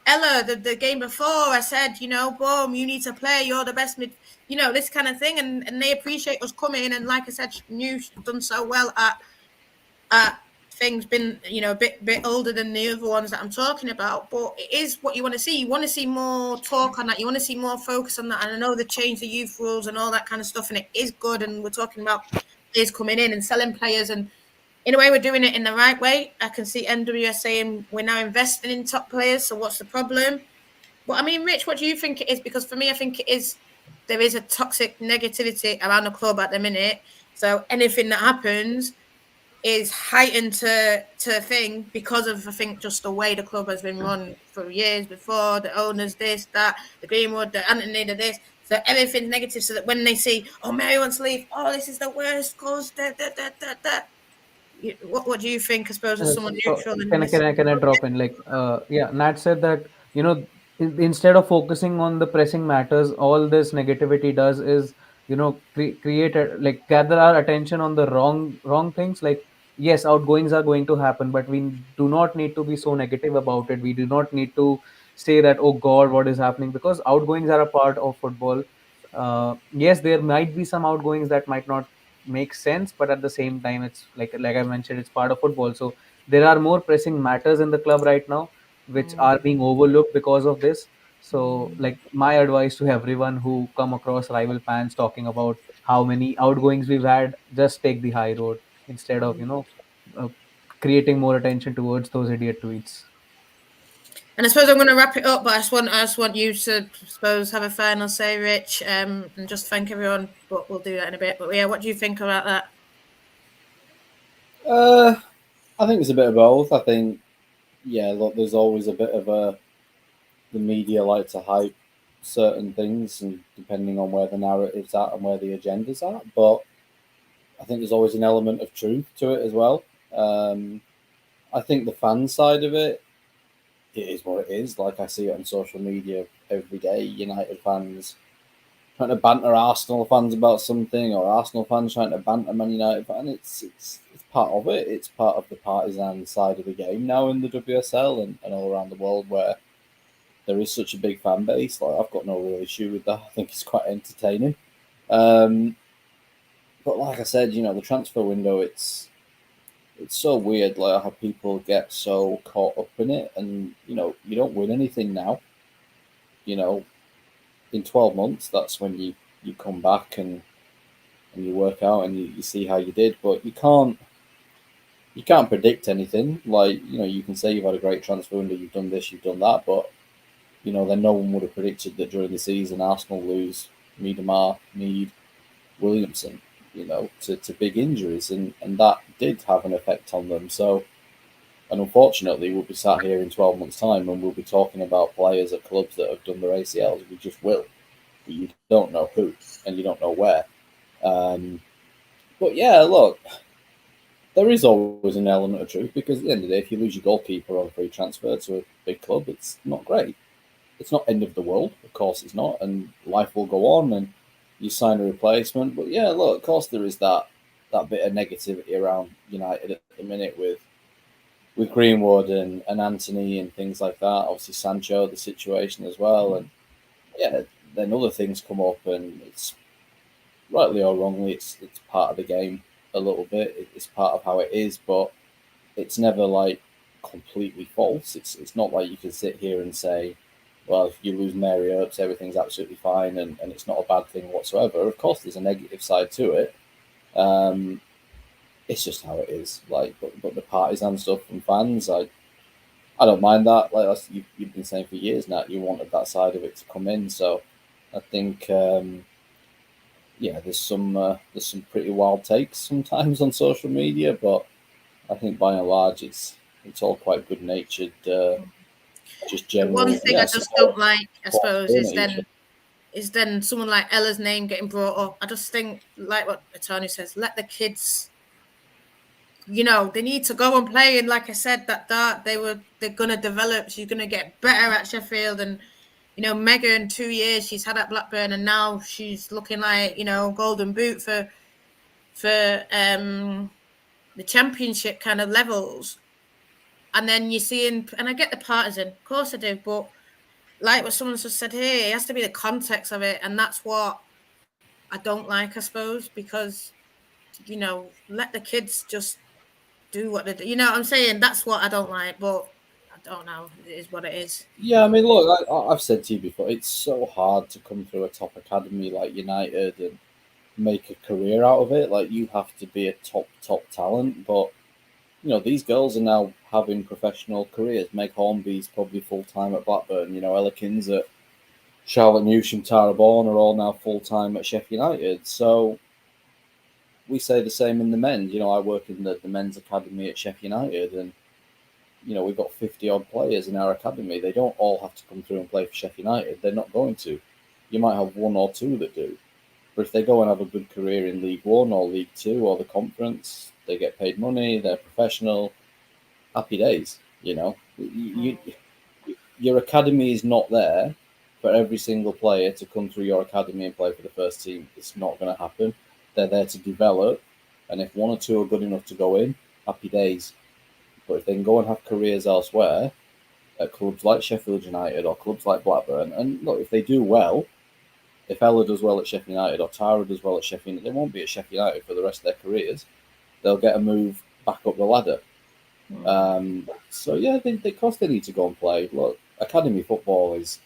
Ella, the game before, I said, boom, you need to play. You're the best this kind of thing. And they appreciate us coming. And like I said, New's done so well at things, been a bit older than the other ones that I'm talking about, but it is what you want to see. You want to see more talk on that. You want to see more focus on that. And I know they changed the youth rules and all that kind of stuff, and it is good. And we're talking about players coming in and selling players, and in a way, we're doing it in the right way. I can see NWS saying we're now investing in top players. So what's the problem? But I mean, Rich, what do you think it is? Because for me, I think there is a toxic negativity around the club at the minute. So anything that happens is heightened to a thing because of, I think, just the way the club has been run for years before. The owners, this, that, the Greenwood, the Anthony, the this. So everything's negative. So that when they see, oh, Mary wants to leave, oh, this is the worst cause. What do you think? I suppose as someone So neutral and can I can I listening. can I drop in, like, yeah, Nat said that, instead of focusing on the pressing matters, all this negativity does is, create like, gather our attention on the wrong things. Like, yes, outgoings are going to happen, but we do not need to be so negative about it. We do not need to say that, oh God, what is happening, because outgoings are a part of football. Yes, there might be some outgoings that might not makes sense, but at the same time, it's like I mentioned, it's part of football. So there are more pressing matters in the club right now which are being overlooked because of this. So, like, my advice to everyone who come across rival fans talking about how many outgoings we've had, just take the high road instead of uh, creating more attention towards those idiot tweets. And I suppose I'm going to wrap it up, but I just want you to, I suppose, have a final say, Rich, and just thank everyone. But we'll do that in a bit. But yeah, what do you think about that? Uh, I think it's a bit of both. I think, yeah, look, there's always a bit of the media like to hype certain things, and depending on where the narrative's at and where the agenda's at. But I think there's always an element of truth to it as well. Um, I think the fan side of it, it is what it is. Like, I see it on social media every day. United fans trying to banter Arsenal fans about something, or Arsenal fans trying to banter Man United fans. It's part of it. It's part of the partisan side of the game now in the WSL and all around the world, where there is such a big fan base. Like, I've got no real issue with that. I think it's quite entertaining. Um, but like I said, the transfer window, it's so weird, like how people get so caught up in it, and you don't win anything now. You know, in 12 months, that's when you come back and you work out and you see how you did, but you can't predict anything. Like, you can say you've had a great transfer window, you've done this, you've done that, but then no one would have predicted that during the season Arsenal lose Miedemar, Mead, Williamson. to big injuries, and that did have an effect on them. So, and unfortunately, we'll be sat here in 12 months' time and we'll be talking about players at clubs that have done their ACLs. We just will. But you don't know who and you don't know where. But yeah, look, there is always an element of truth, because at the end of the day, if you lose your goalkeeper on a free transfer to a big club, it's not great. It's not end of the world, of course it's not, and life will go on and you sign a replacement. But yeah, look, of course there is that bit of negativity around United at the minute with Greenwood and Anthony and things like that. Obviously Sancho, the situation as well, and yeah, then other things come up, and it's rightly or wrongly, it's part of the game a little bit. It's part of how it is, but it's never like completely false. It's not like you can sit here and say, well, if you lose Mary Earps, everything's absolutely fine and it's not a bad thing whatsoever. Of course, there's a negative side to it. It's just how it is. Like, but the partisan stuff from fans, I don't mind that. Like you've been saying for years now, you wanted that side of it to come in. So I think, there's some pretty wild takes sometimes on social media, but I think by and large it's all quite good natured. Just general. The one thing I just don't like, I suppose, is then someone like Ella's name getting brought up. I just think, like what Attorney says, let the kids, they need to go and play. And like I said, that they're gonna develop. She's gonna get better at Sheffield, and Mega in 2 years she's had at Blackburn, and now she's looking like golden boot for the championship kind of levels. And then you're seeing, and I get the partisan, of course I do, but like what someone just said here, it has to be the context of it, and that's what I don't like, I suppose, because let the kids just do what they do. You know what I'm saying? That's what I don't like, but I don't know. It is what it is. Yeah, I mean, look, I've said to you before, it's so hard to come through a top academy like United and make a career out of it. Like, you have to be a top talent, but these girls are now having professional careers. Meg Hornby's probably full-time at Blackburn. Ellikins at Charlotte Newsham, Tara Bourne are all now full-time at Sheffield United. So we say the same in the men's. I work in the men's academy at Sheffield United, and we've got 50-odd players in our academy. They don't all have to come through and play for Sheffield United. They're not going to. You might have one or two that do. But if they go and have a good career in League One or League Two or the Conference, they get paid money, they're professional, happy days. Your academy is not there for every single player to come through your academy and play for the first team. It's not going to happen. They're there to develop, and if one or two are good enough to go in, happy days. But if they can go and have careers elsewhere at clubs like Sheffield United or clubs like Blackburn, and look, if they do well, if Ella does well at Sheffield United or Tara does well at Sheffield United, they won't be at Sheffield United for the rest of their careers. They'll get a move back up the ladder. So yeah, they need to go and play. Look, academy football is,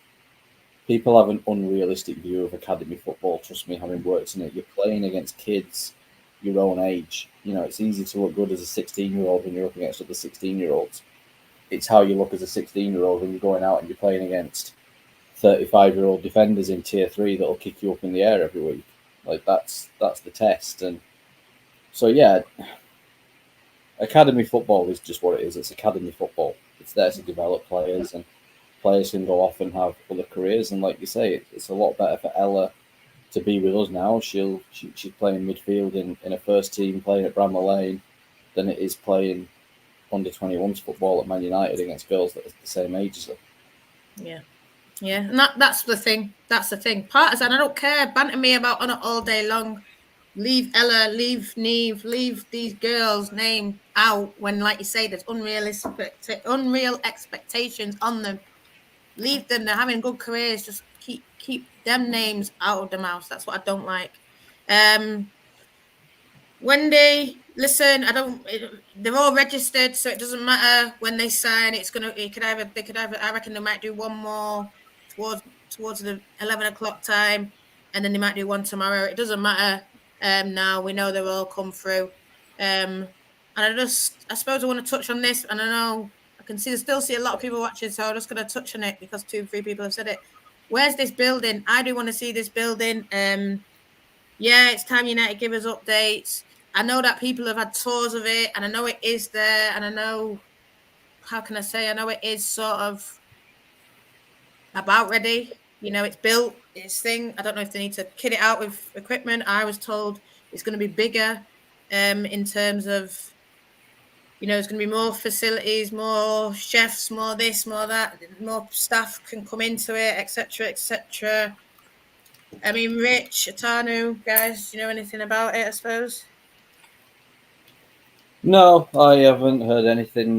people have an unrealistic view of academy football. Trust me, having worked in it, you're playing against kids your own age. It's easy to look good as a 16-year-old when you're up against other 16-year-olds. It's how you look as a 16-year-old when you're going out and you're playing against 35-year-old defenders in Tier 3 that'll kick you up in the air every week. Like, that's the test. And so yeah, academy football is just what it is. It's academy football. It's there to develop players, and players can go off and have other careers. And like you say, it's a lot better for Ella to be with us now. She's playing midfield in a first team, playing at Bramall Lane, than it is playing under 21s football at Man United against girls that are the same age as her. Yeah, and that's the thing. That's the thing. Partisan, I don't care. Banter me about on it all day long. Leave Ella, leave Neve, leave these girls' name out when, like you say, there's unreal expectations on them. Leave them. They're having good careers. Just keep them names out of the mouth. That's what I don't like. Wendy, listen, they're all registered, so it doesn't matter when they sign. They could either, I reckon they might do one more towards the 11 o'clock time, and then they might do one tomorrow. It doesn't matter. Now we know they'll all come through. And I suppose I want to touch on this, and I know I can still see a lot of people watching, so I'm just going to touch on it because 2-3 people have said it. Where's this building? I do want to see this building. Yeah, it's time United give us updates. I know that people have had tours of it, and I know it is there, and I know, how can I say, I know it is sort of about ready. You know, it's built, it's thing. I don't know if they need to kit it out with equipment. I was told it's going to be bigger in terms of, you know, there's going to be more facilities, more chefs, more this, more that, more staff can come into it, etc., etc. I mean, Rich, Atanu, guys, do you know anything about it, I suppose? No, I haven't heard anything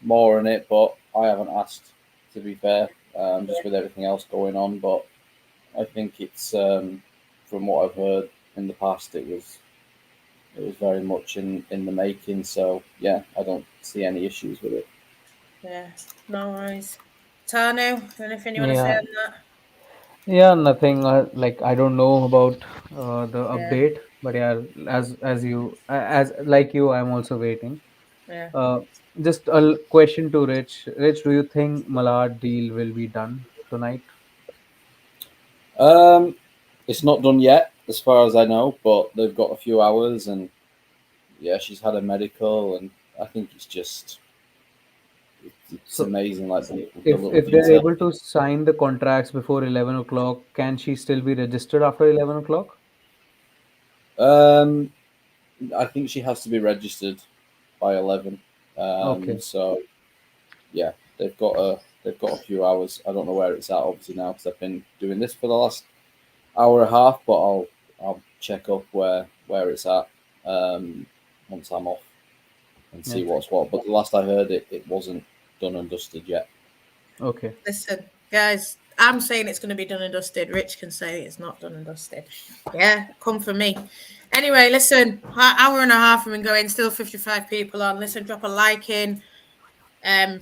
more on it, but I haven't asked. To be fair, just with everything else going on, but I think it's from what I've heard in the past, it was very much in the making. So yeah, I don't see any issues with it. Yeah, no worries. Tanu, anything you want to say Yeah, on that? yeah, nothing. Like I don't know about the Yeah, update, but yeah, as you as like you, I'm also waiting. yeah. Uh, just a question to Rich. Rich, do you think Malard deal will be done tonight? Um, it's not done yet, as far as I know, but they've got a few hours, and yeah, she's had a medical, and I think it's So amazing, like the if little if they're detail. able to sign the contracts before 11 o'clock, can she still be registered after 11 o'clock? Um, I think she has to be registered by 11. Okay. So yeah, they've got a few hours. I don't know where it's at obviously now because I've been doing this for the last hour and a half, but I'll check up where it's at once I'm off and Yeah. see what's what. But the last I heard, it wasn't done and dusted yet. Okay. Listen, guys, I'm saying it's going to be done and dusted. Rich can say it's not done and dusted. Yeah, come for me. Anyway, listen, hour and a half we've been going, still 55 people on. Listen, drop a like in,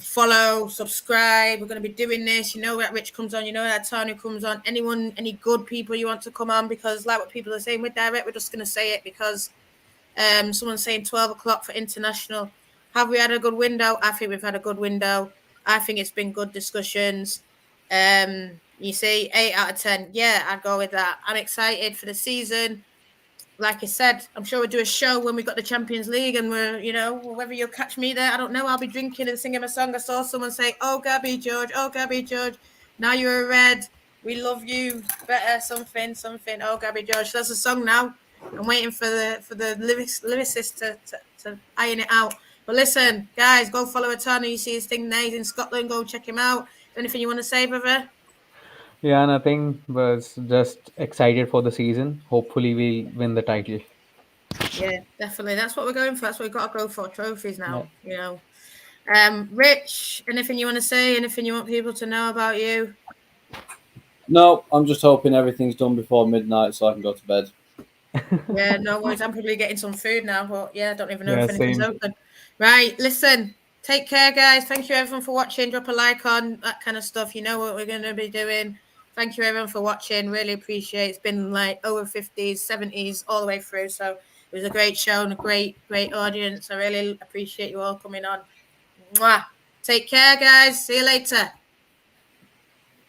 follow, subscribe. We're going to be doing this. You know that Rich comes on, you know that Tony comes on. Anyone, any good people you want to come on? Because like what people are saying, we're direct. We're just going to say it because someone's saying 12 o'clock for international. Have we had a good window? I think we've had a good window. I think it's been good discussions. You see, 8 out of 10. Yeah, I'd go with that. I'm excited for the season. Like I said, I'm sure we'll do a show when we got the Champions League, and we're, you know, whether you'll catch me there, I don't know. I'll be drinking and singing a song. I saw someone say, "Oh, Gabby George, oh, Gabby George, now you're a red. We love you better." Something, something. Oh, Gabby George. So that's a song now. I'm waiting for the lyricist to iron it out. But listen, guys, go follow Atana. You see his thing there. He's in Scotland. Go check him out. Anything you want to say, brother? Yeah, nothing. Was just excited for the season. Hopefully, we'll win the title. Yeah, definitely. That's what we're going for. That's what we've got to go for. Trophies Yeah. now, you know. Rich, anything you want to say? Anything you want people to know about you? No, I'm just hoping everything's done before midnight so I can go to bed. Yeah, no worries. I'm probably getting some food now, but yeah, I don't even know Yeah, if anything's same. open. Right, listen. Take care, guys. Thank you, everyone, for watching. Drop a like on that kind of stuff. You know what we're going to be doing. Thank you, everyone, for watching. Really appreciate it. It's been like over 50s, 70s, all the way through. So it was a great show and a great audience. I really appreciate you all coming on. Mwah. Take care, guys. See you later.